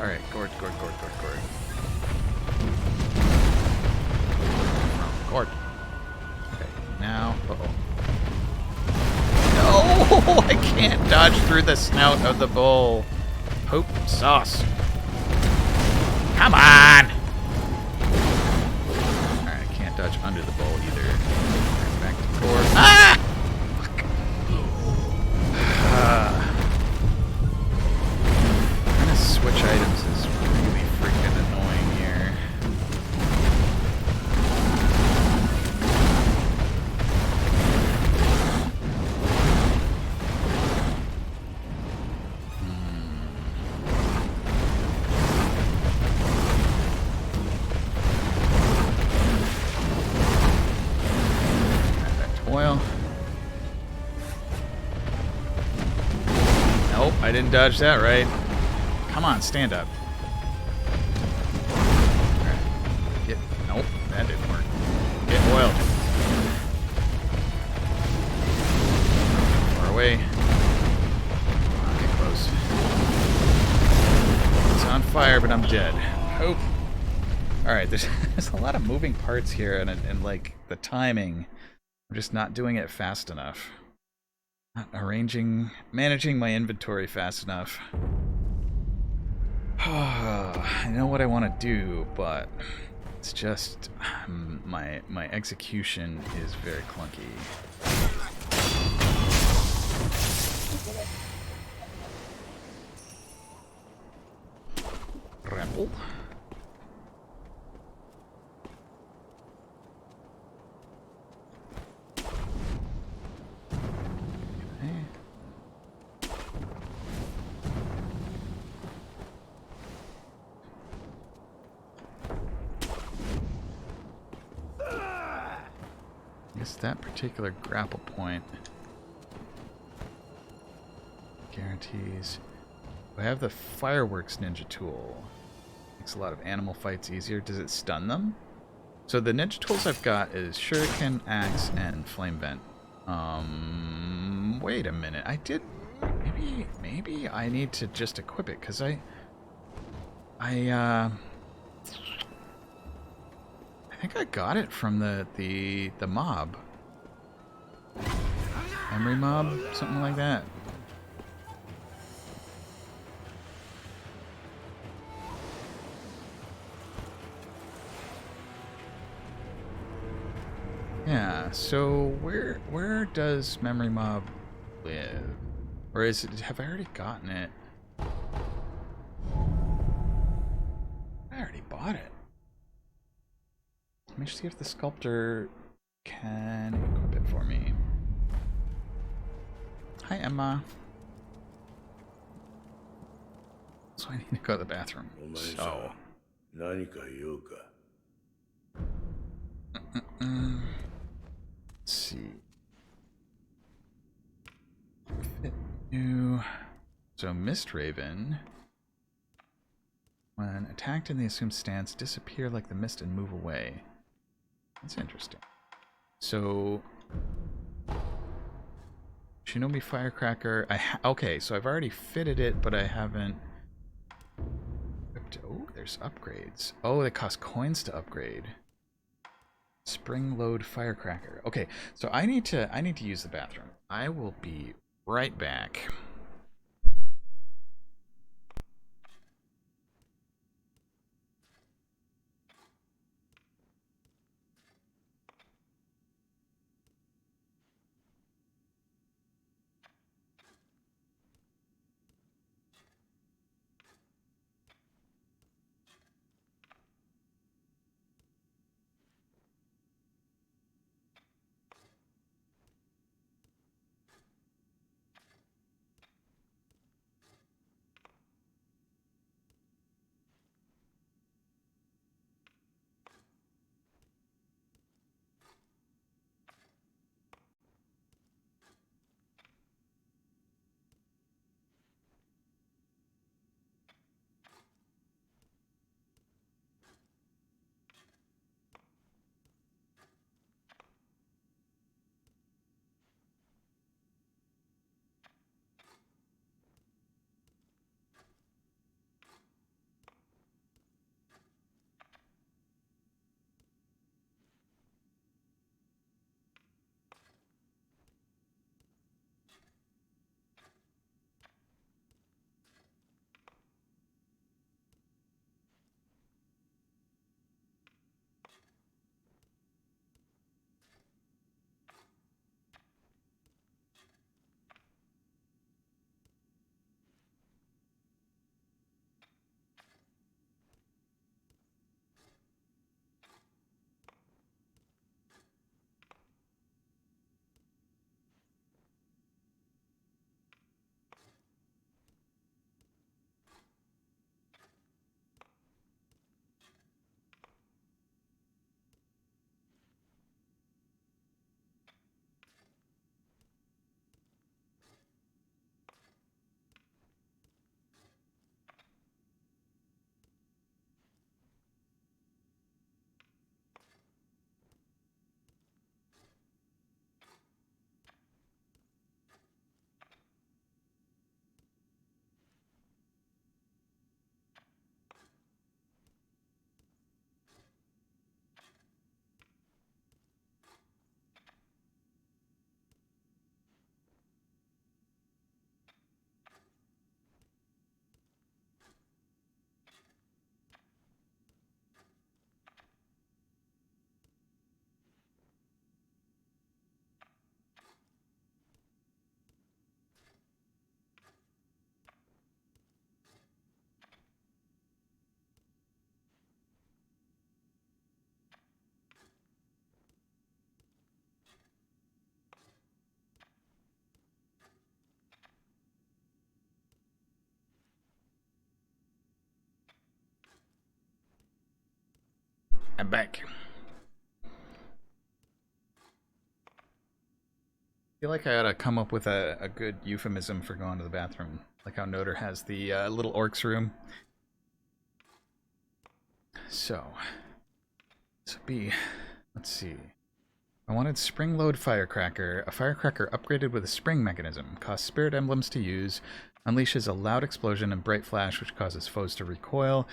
Alright, gourd. Gourd. Okay, now, No! I can't dodge through the snout of the bull. Poop sauce. Come on! Alright, I can't dodge under the bull either. Back to gourd. Ah! Fuck. Trying to switch items is really freaking annoying here. Oil. Nope, I didn't dodge that right. Come on, stand up. Alright. Nope, that didn't work. Get oil. Far away. Come on, get close. It's on fire, but I'm dead. Hope. Alright, there's a lot of moving parts here, and like the timing. I'm just not doing it fast enough. Not managing my inventory fast enough. I know what I want to do, but it's just my execution is very clunky. Rebel. That particular grapple point guarantees. I have the fireworks ninja tool. Makes a lot of animal fights easier. Does it stun them? So the ninja tools I've got is shuriken, axe, and flame vent. Wait a minute. I did maybe I need to just equip it because I think I got it from the mob. Memory mob? Something like that. Yeah, so where does memory mob live? Or have I already gotten it? I already bought it. Let me see if the sculptor can equip it for me. Hi, Emma. So I need to go to the bathroom. So. Let's see. Fit new. So Mist Raven. When attacked in the assumed stance, disappear like the mist and move away. That's interesting. So Shinobi Firecracker. Okay, so I've already fitted it, but I haven't. Oh, there's upgrades. Oh, they cost coins to upgrade. Spring load Firecracker. Okay, so I need to use the bathroom. I will be right back. I'm back. I feel like I ought to come up with a good euphemism for going to the bathroom. Like how Noder has the little orcs room. So, this would be, let's see. I wanted spring load firecracker. A firecracker upgraded with a spring mechanism. Costs spirit emblems to use. Unleashes a loud explosion and bright flash which causes foes to recoil.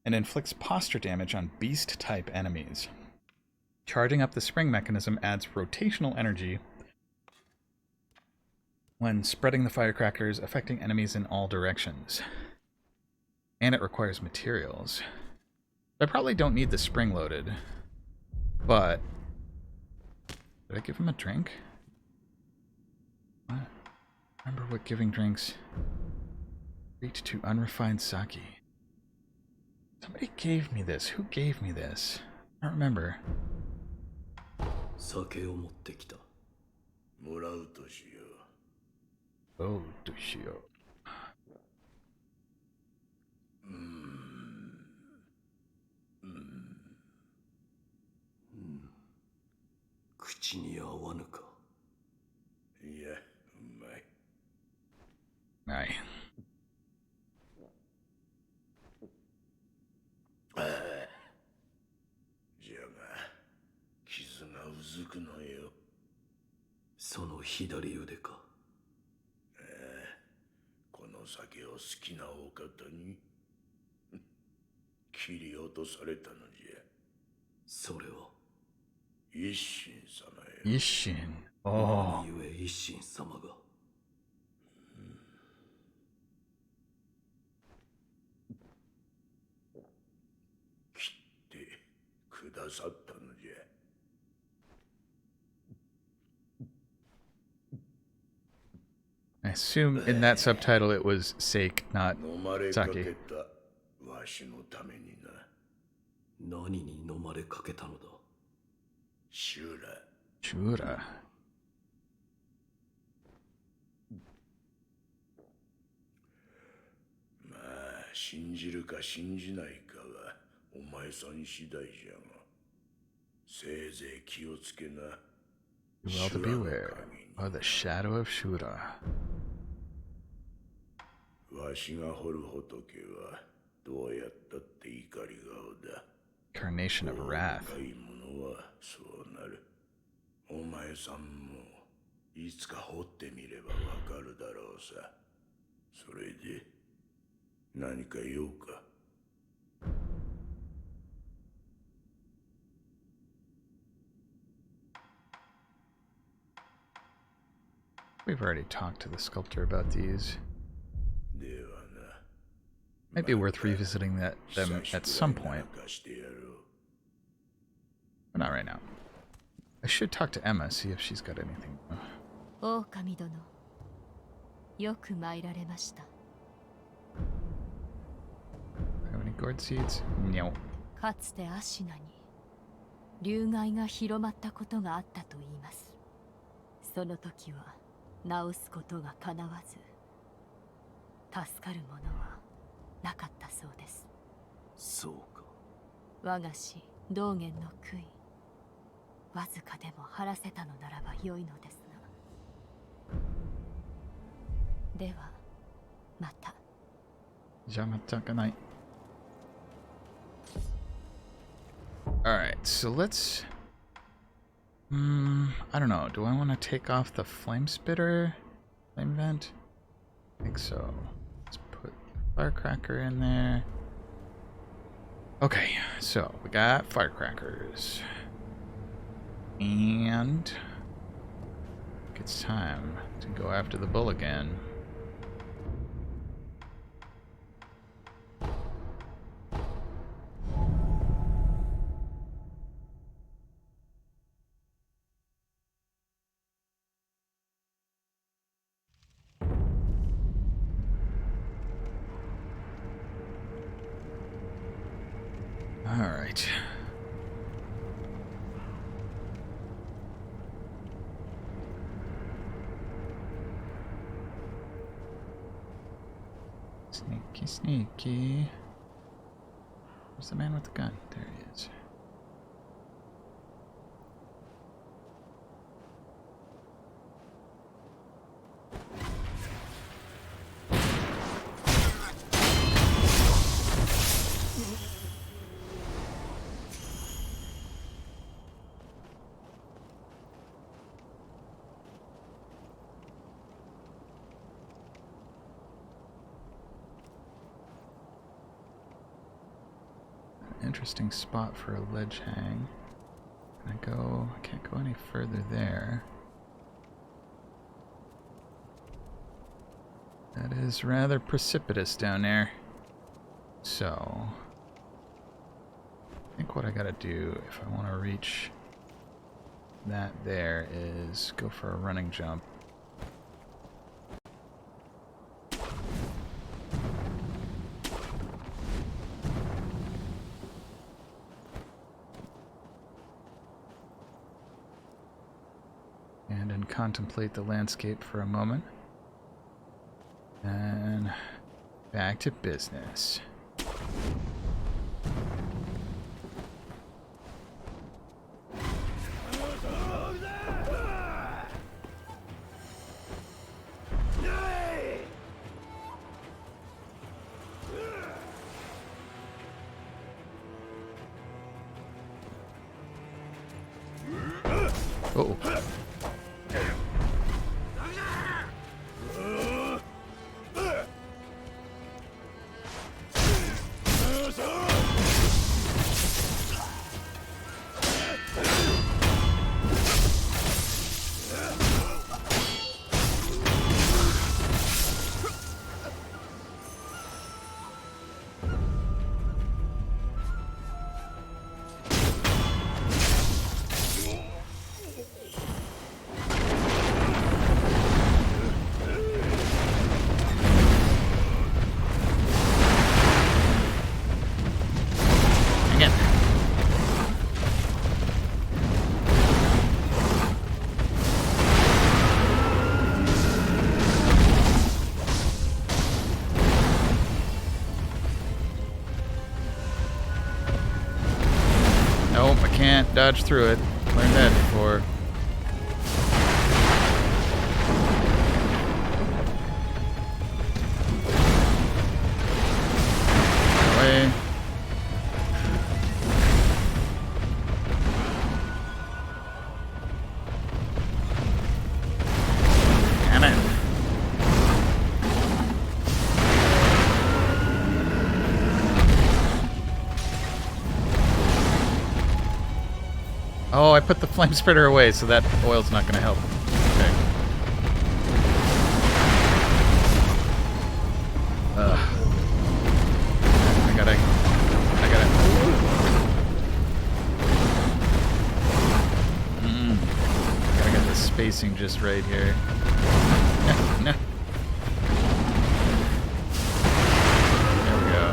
And inflicts posture damage on beast-type enemies. Charging up the spring mechanism adds rotational energy when spreading the firecrackers, affecting enemies in all directions. And it requires materials. I probably don't need the spring loaded, but... Did I give him a drink? What? Remember what giving drinks... Reach to unrefined sake. Somebody gave me this. Who gave me this? I don't remember. Oh, Dushio. Aye. Isshin. Oh. I assume in that subtitle it was sake, not sake. Shura. 信じるか信じないかはお前さん次第じゃが、せいぜい気をつけな。 Well to beware of the shadow of Shura. わしが掘る仏はどうやったって怒り顔だ。 Carnation of Wrath. 深いものはそうなる。お前さんもいつか掘ってみればわかるだろうさ。それで何か用か。 We've already talked to the sculptor about these. Might be worth revisiting them at some point. But not right now. I should talk to Emma, see if she's got anything. Have any gourd seeds? No. かつてアシナに流害が広まったことがあったと言います。その時は治すことが叶わず、助かるものはなかったそうです。そうか。我が師道元の悔い、わずかでも晴らせたのならば良いのですが。ではまた。じゃあまたかない。Alright, so let's... I don't know. Do I want to take off the flame spitter? Flame vent? I think so. Let's put firecracker in there. Okay, so we got firecrackers. And it's time to go after the bull again. Alright. Sneaky, sneaky. Where's the man with the gun? There he is. interesting spot for a ledge hang. Can I go? I can't go any further there. That is rather precipitous down there. So, I think what I gotta do if I want to reach that there is go for a running jump. And then contemplate the landscape for a moment. And back to business. Oh. Nope, I can't dodge through it. Learned that before. Away. Damn it. Oh, I put the flame spreader away, so that oil's not going to help. Okay. I gotta. Gotta get the spacing just right here. No. There we go.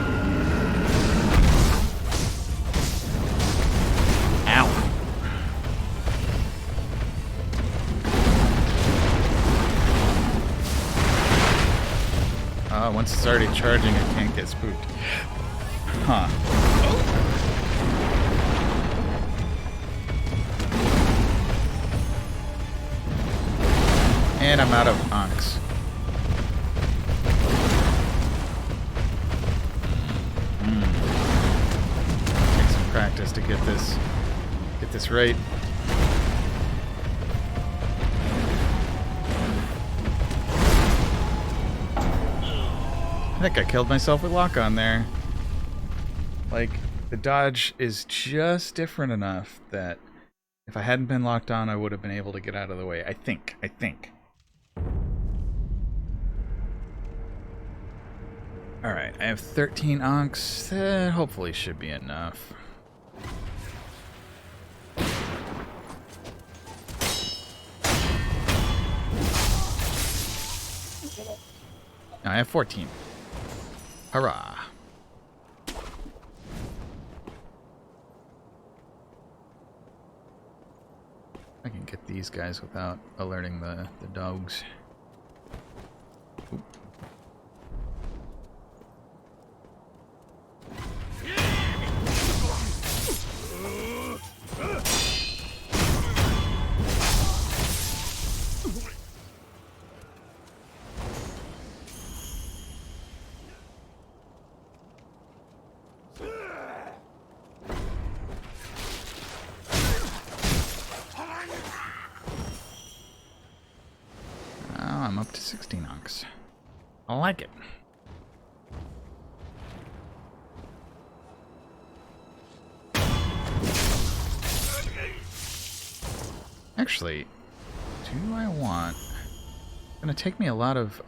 Ow. Once it's already charging, it can't get spooked. Huh. And I'm out of onyx. Take some practice to get this right. I think I killed myself with lock on there. Like, the dodge is just different enough that if I hadn't been locked on, I would have been able to get out of the way. I think. Alright, I have 13 onks. That hopefully should be enough. No, I have 14. Hurrah. I can get these guys without alerting the dogs. Oop. I'm up to 16 onks. I like it. Actually, do I want... It's gonna take me a lot of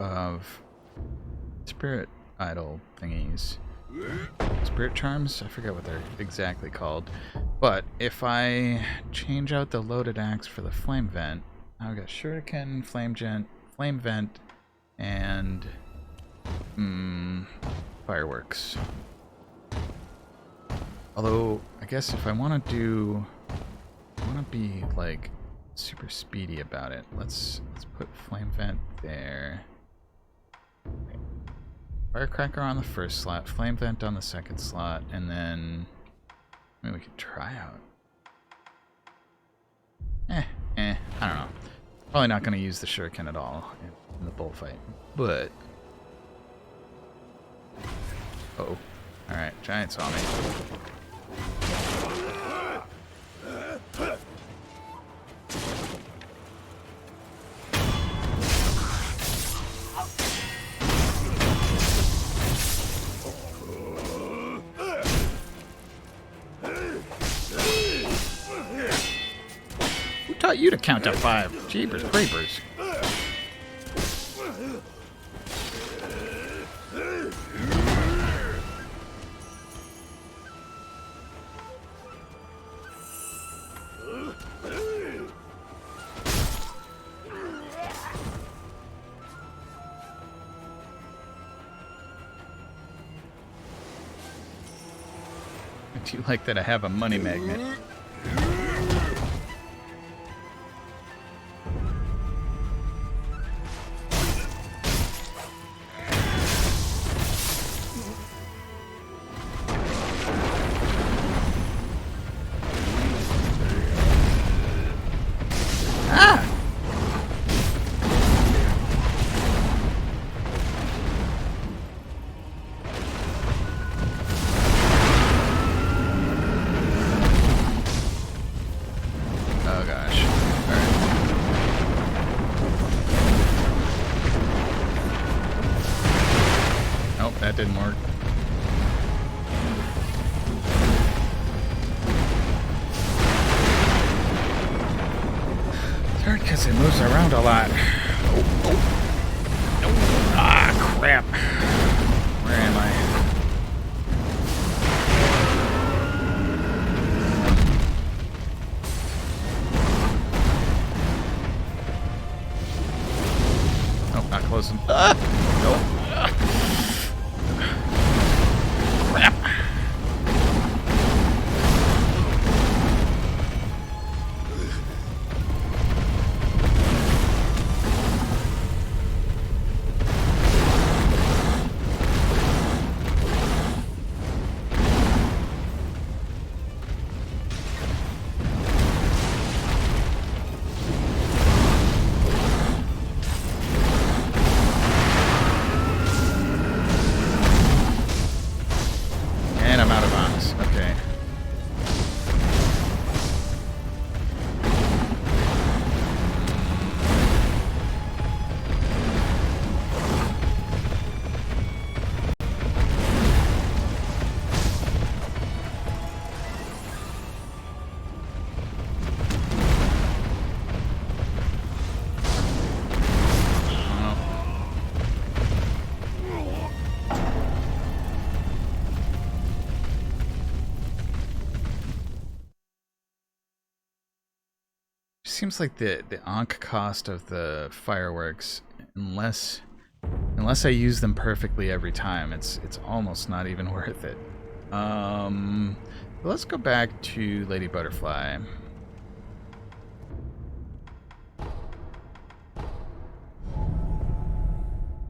spirit idol thingies. Spirit charms? I forget what they're exactly called. But if I change out the loaded axe for the flame vent, I've got shuriken, flame vent, and fireworks. Although, I guess if I want to be like super speedy about it, let's put flame vent there. Firecracker on the first slot, flame vent on the second slot, and then maybe we could try out. I don't know. Probably not going to use the shuriken at all in the bullfight, but uh-oh. Alright, giant saw me. Who taught you to count to 5? Jeepers creepers. I do like that I have a money magnet. That didn't work. It's hard because it moves around a lot. Oh. Ah, crap. Where am I? Oh, not close enough. Nope. Seems like the Ankh cost of the fireworks, unless I use them perfectly every time, it's almost not even worth it. Let's go back to Lady Butterfly.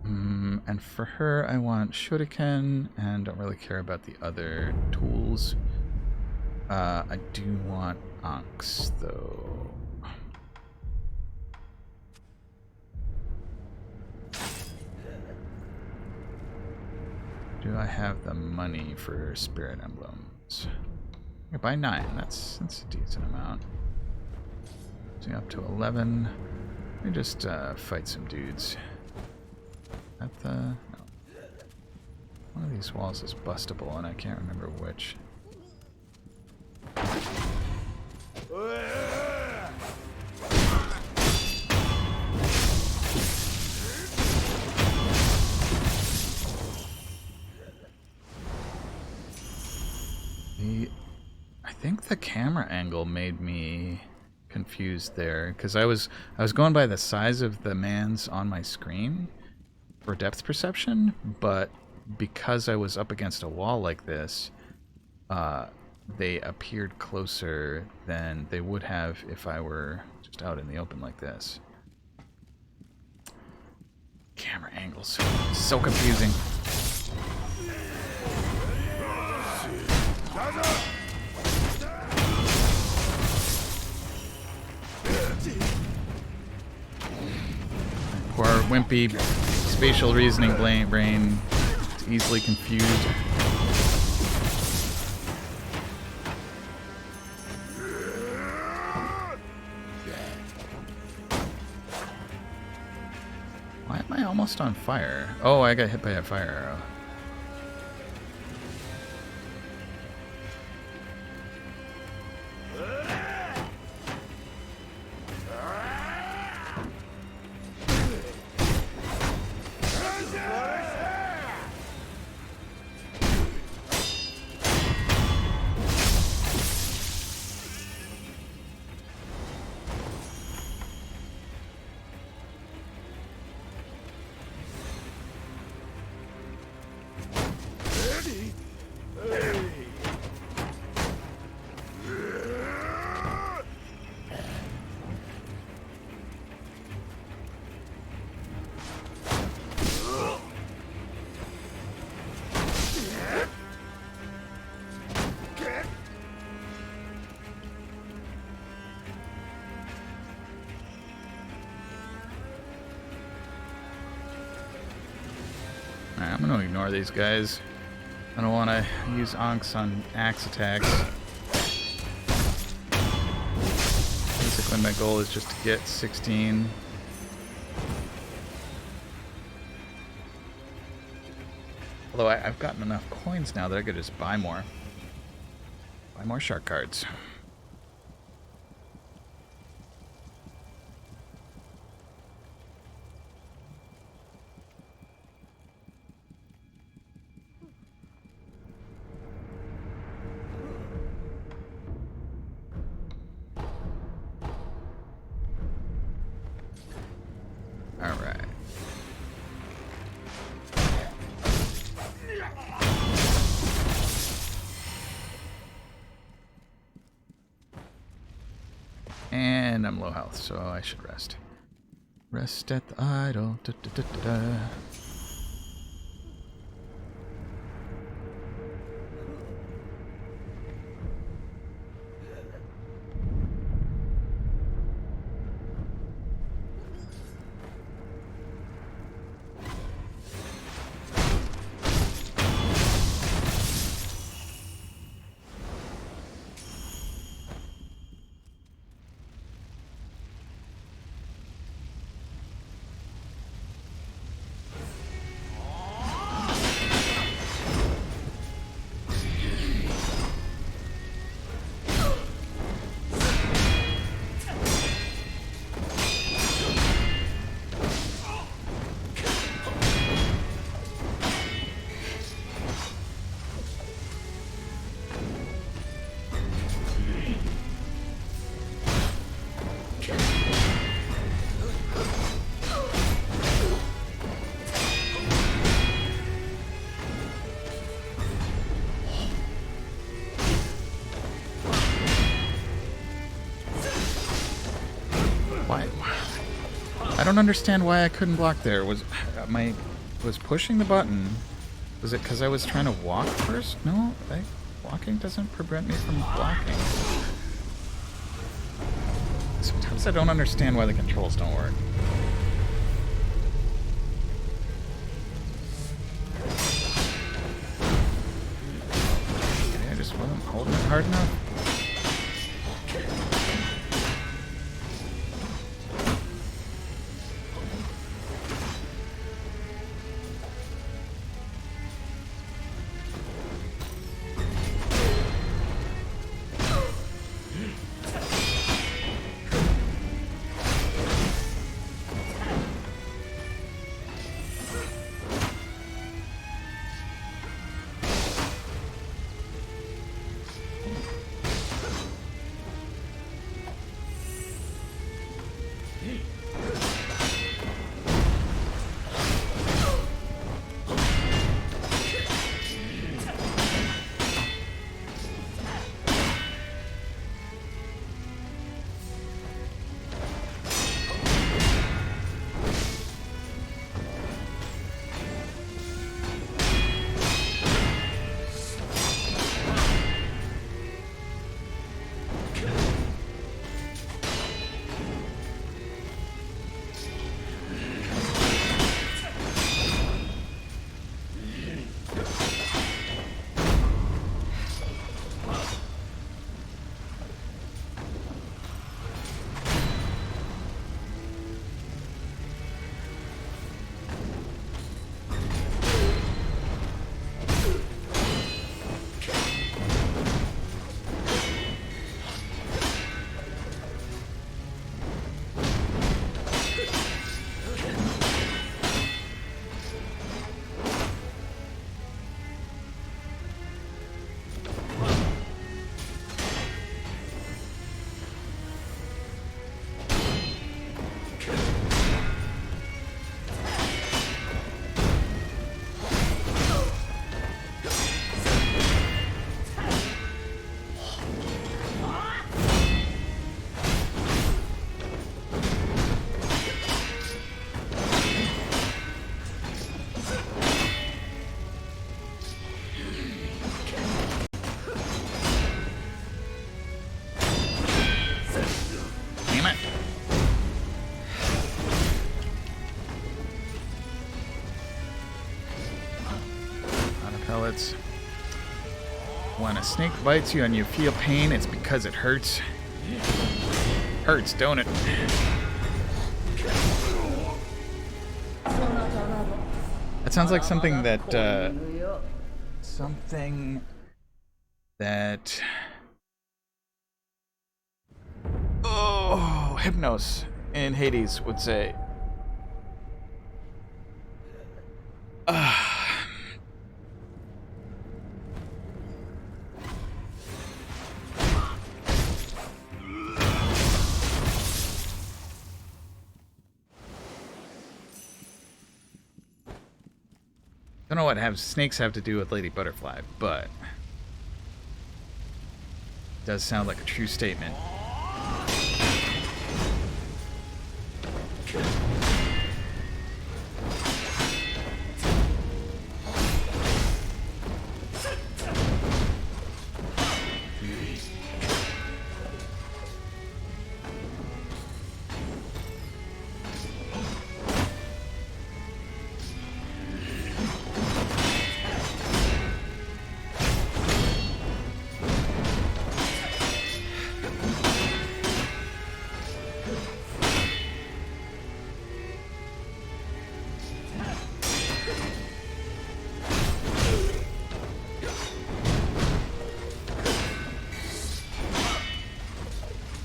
And for her, I want shuriken, and don't really care about the other tools. I do want Ankhs, though. Do I have the money for spirit emblems? I buy 9. That's a decent amount. So up to 11. Let me just fight some dudes. At the no. One of these walls is bustable, and I can't remember which. the camera angle made me confused there, because I was going by the size of the mans on my screen for depth perception, but because I was up against a wall like this, they appeared closer than they would have if I were just out in the open like this. Camera angles, so confusing. Poor wimpy spatial reasoning brain is easily confused. Why am I almost on fire? Oh, I got hit by a fire arrow. Alright, I'm gonna ignore these guys. I don't want to use Onks on axe attacks. Basically my goal is just to get 16. Although I've gotten enough coins now that I could just buy more. Buy more shark cards. Alright. And I'm low health, so I should rest. Rest at the idol. Da, da, da, da, da. Why? I don't understand why I couldn't block there. Was pushing the button? Was it because I was trying to walk first? No, walking doesn't prevent me from blocking. Sometimes I don't understand why the controls don't work. Okay, I just wasn't holding it hard enough. when a snake bites you and you feel pain, it's because it hurts. Hurts, don't it? That sounds like something that, oh, Hypnos in Hades would say. Don't know what snakes have to do with Lady Butterfly, but it does sound like a true statement.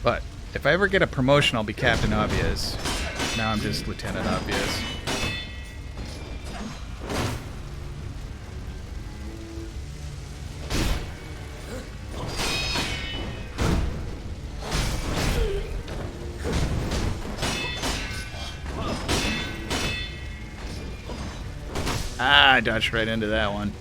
But if I ever get a promotion, I'll be Captain Obvious. Now I'm just Lieutenant Obvious. Ah, I dodged right into that one.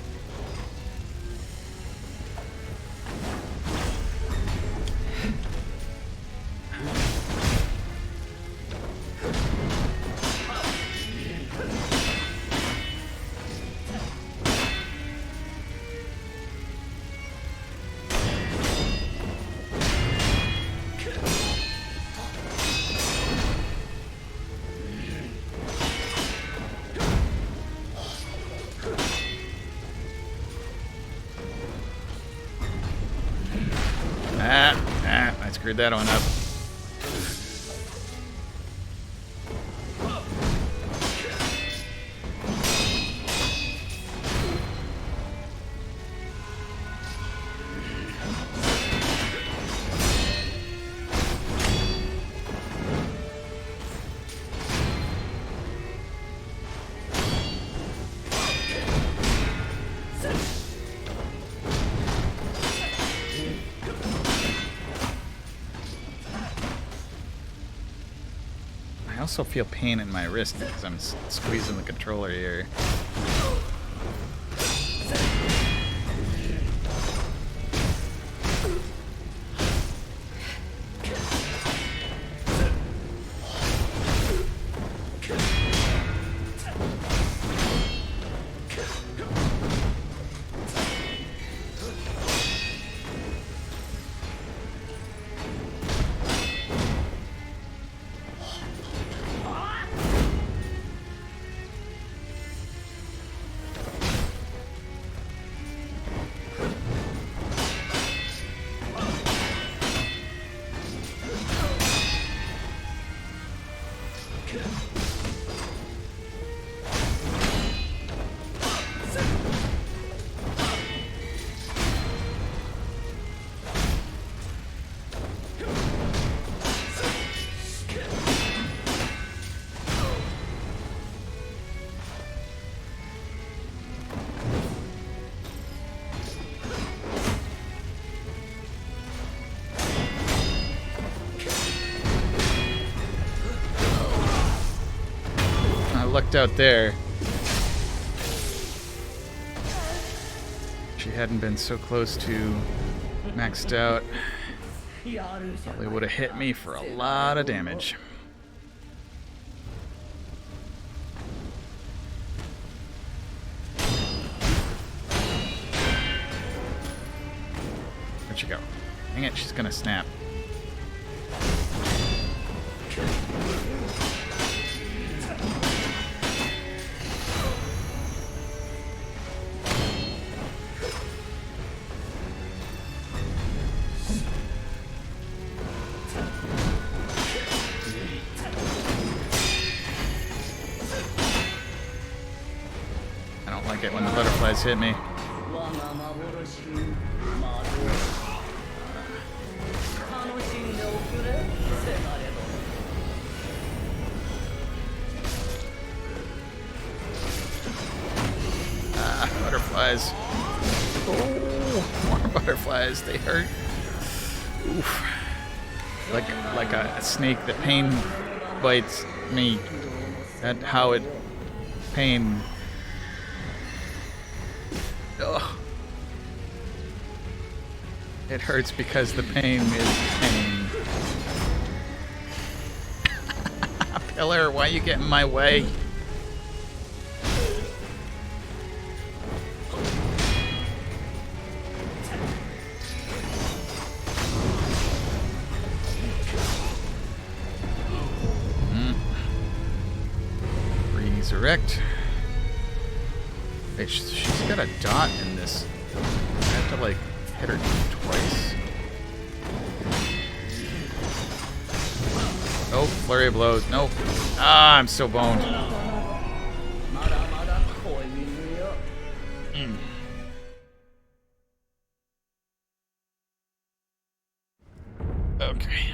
I screwed that one up. I also feel pain in my wrist because I'm squeezing the controller here. Lucked out there. She hadn't been so close to maxed out. Probably would have hit me for a lot of damage. Where'd she go? Dang it, she's gonna snap. forget when the butterflies hit me. Butterflies. Oh, more butterflies. They hurt. Oof. Like a snake that pain bites me. That's how it pain. Ugh. It hurts because the pain is pain. Pillar, why you get in my way? Resurrect. Wait, she's got a dot in this. I have to like hit her twice. Oh, flurry of blows. Nope. Ah, I'm so boned. Okay.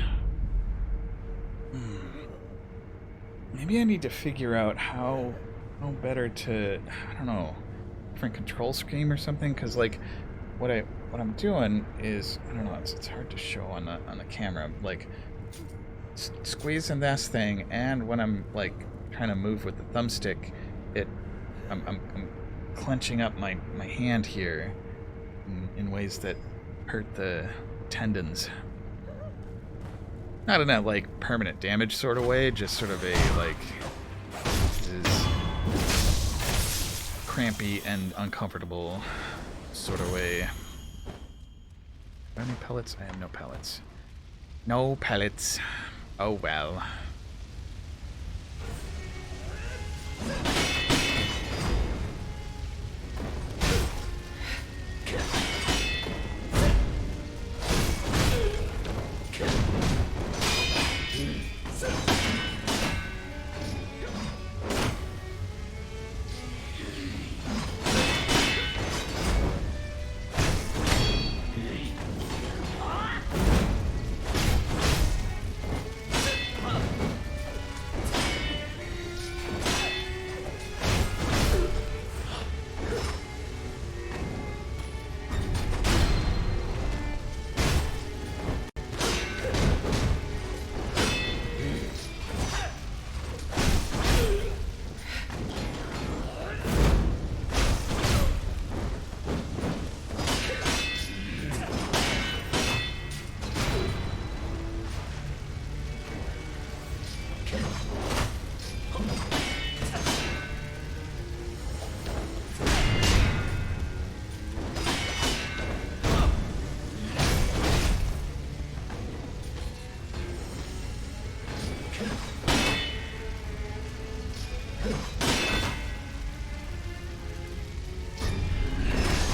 Maybe I need to figure out how better to, I don't know, different control scheme or something, because like what I'm doing is, I don't know, it's hard to show on the camera, like squeezing this thing, and when I'm like trying to move with the thumbstick, I'm clenching up my hand here in ways that hurt the tendons. Not in a like permanent damage sort of way, just sort of a like is crampy and uncomfortable sort of way. Do I have any pellets? I have no pellets. No pellets. Oh well.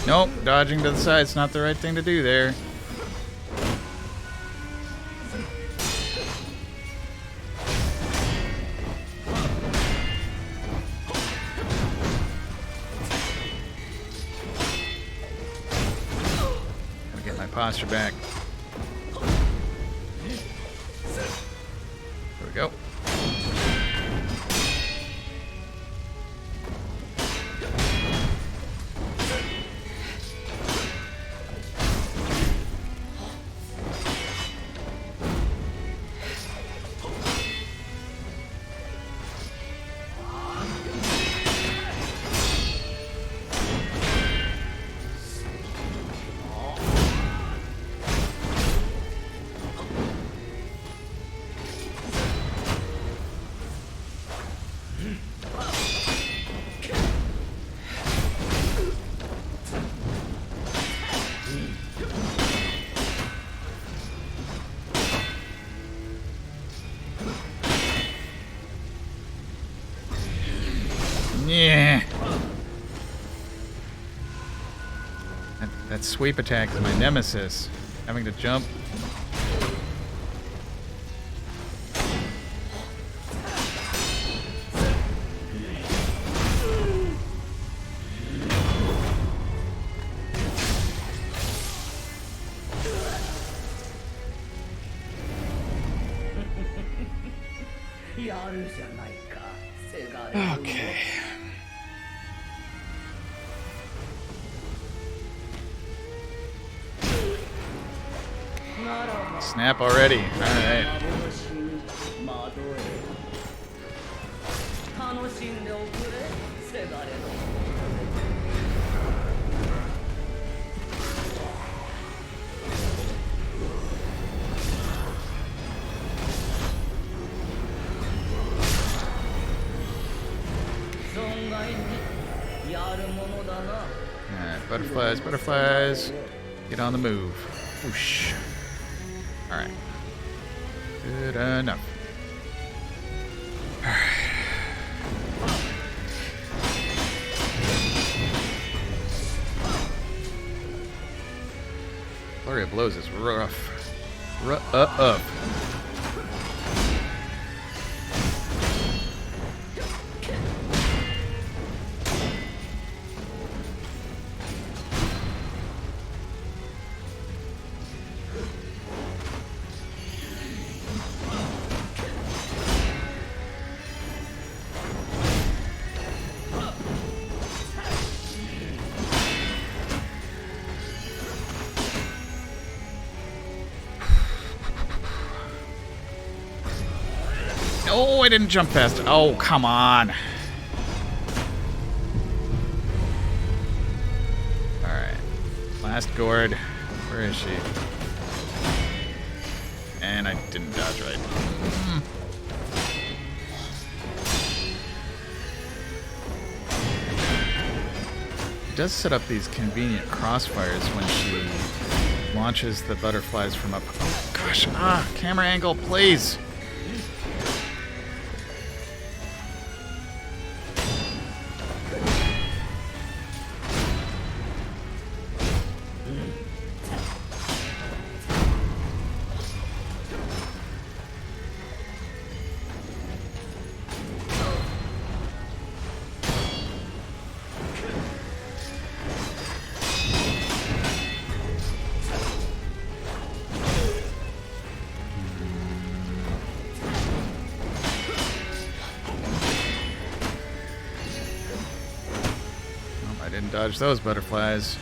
Nope, dodging to the side's not the right thing to do there. Gotta get my posture back. There we go. Yeah. That sweep attack is my nemesis. Having to jump. Okay. Snap already. Alright. Alright, butterflies, butterflies. Get on the move. Whoosh. Alright. Good enough. Flurry of blows is rough. Rough. Oh, I didn't jump fast. Oh, come on. Alright. Last gourd. Where is she? And I didn't dodge right. It does set up these convenient crossfires when she launches the butterflies from up. Oh, gosh. Camera angle, please. Dodge those butterflies.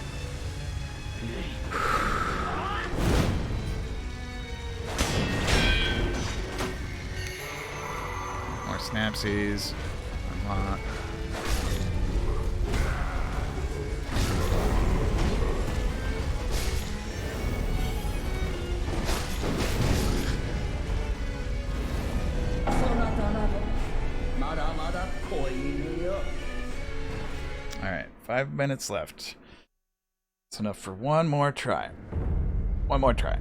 More snapsies. Unlock. Alright, 5 minutes left. That's enough for one more try. One more try.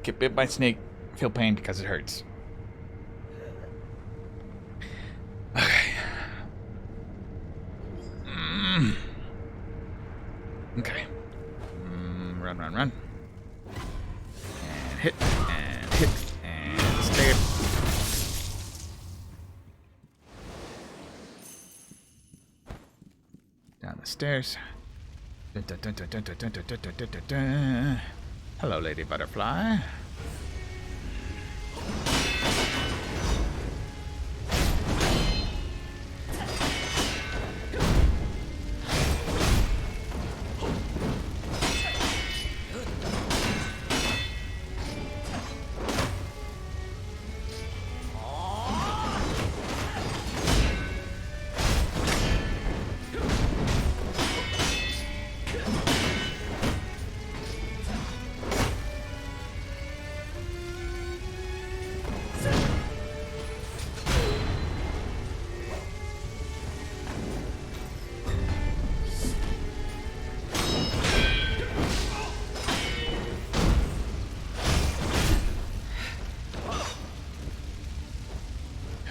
Get bit by snake, feel pain because it hurts. Okay. Okay. Run, run, run. And hit, and stay. Down the stairs. Dun, dun, dun, dun, dun, dun, dun, dun, dun, dun, dun. Hello, Lady Butterfly.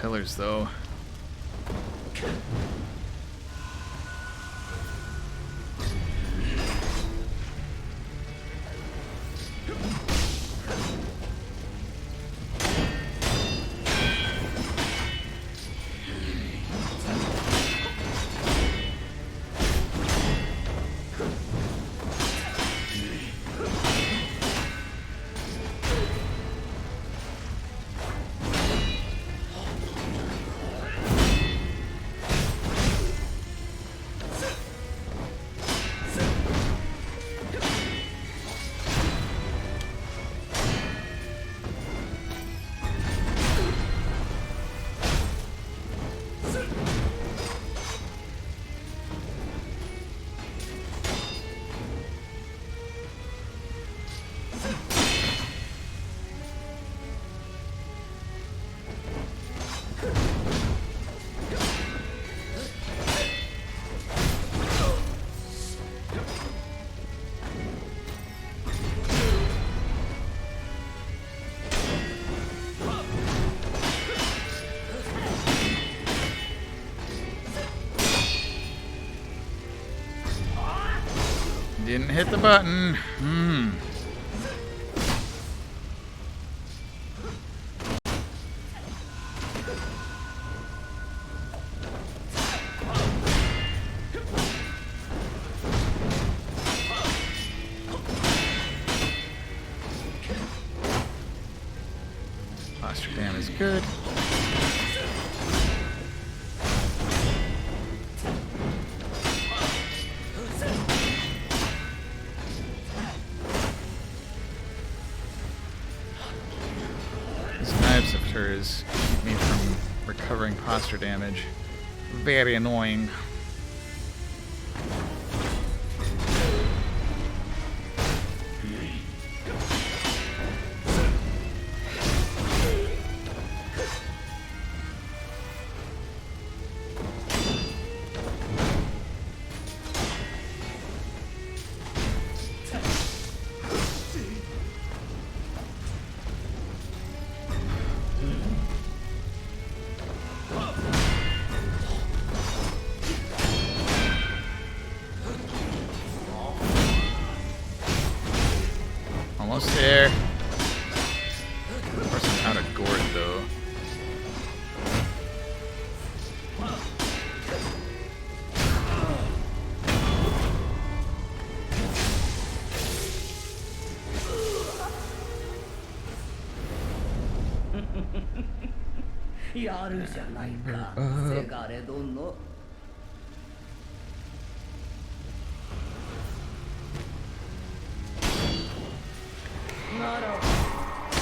Pillars, though. Didn't hit the button. Hmm. Posture dam is good. These knives of hers keep me from recovering posture damage. Very annoying. Almost there. Of course, I'm out of gourd though.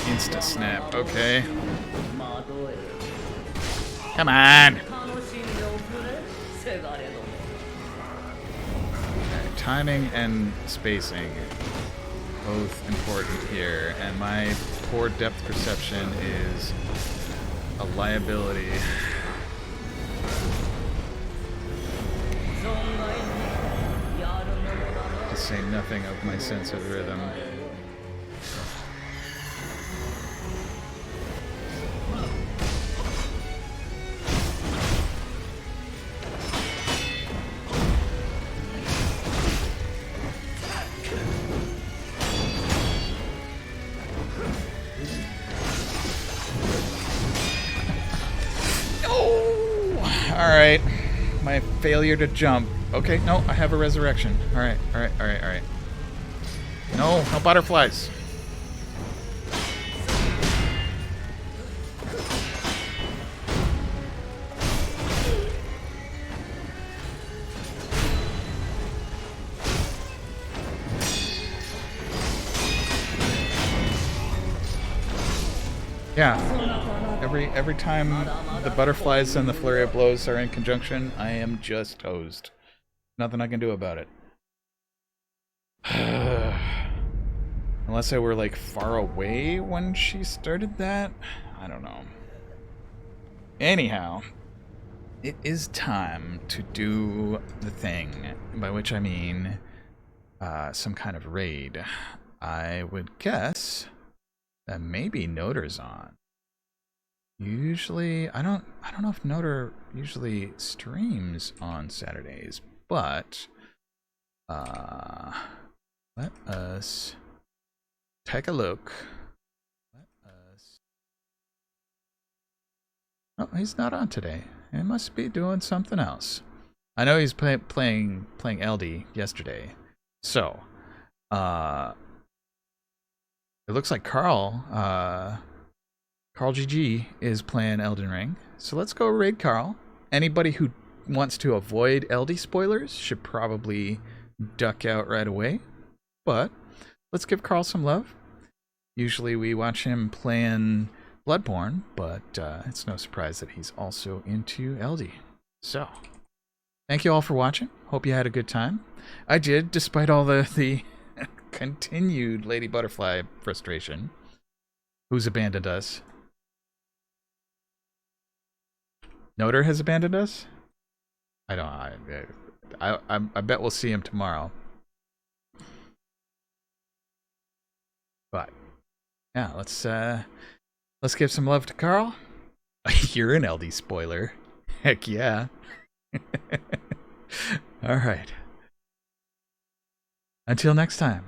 Insta snap, okay. Come on! Okay, timing and spacing, both important here, and my poor depth perception is a liability. To say nothing of my sense of rhythm. Alright. My failure to jump. Okay, no, I have a resurrection. Alright, alright, alright, alright. No, no butterflies. Yeah, every time the butterflies and the flurry of blows are in conjunction, I am just toast. Nothing I can do about it. Unless I were like far away when she started that, I don't know. Anyhow, it is time to do the thing, by which I mean some kind of raid. I would guess that maybe Noder's on. Usually, I don't know if Noder usually streams on Saturdays, but let us take a look. Oh, he's not on today. He must be doing something else. I know he's playing LD yesterday. So, it looks like Carl GG is playing Elden Ring. So let's go raid Carl. Anybody who wants to avoid LD spoilers should probably duck out right away. But let's give Carl some love. Usually we watch him playing Bloodborne, but it's no surprise that he's also into LD. So, thank you all for watching. Hope you had a good time. I did, despite all the continued Lady Butterfly frustration. Who's abandoned us? Noder has abandoned us? I don't. I bet we'll see him tomorrow. But yeah, let's give some love to Carl. You're an LD spoiler. Heck yeah. All right. Until next time.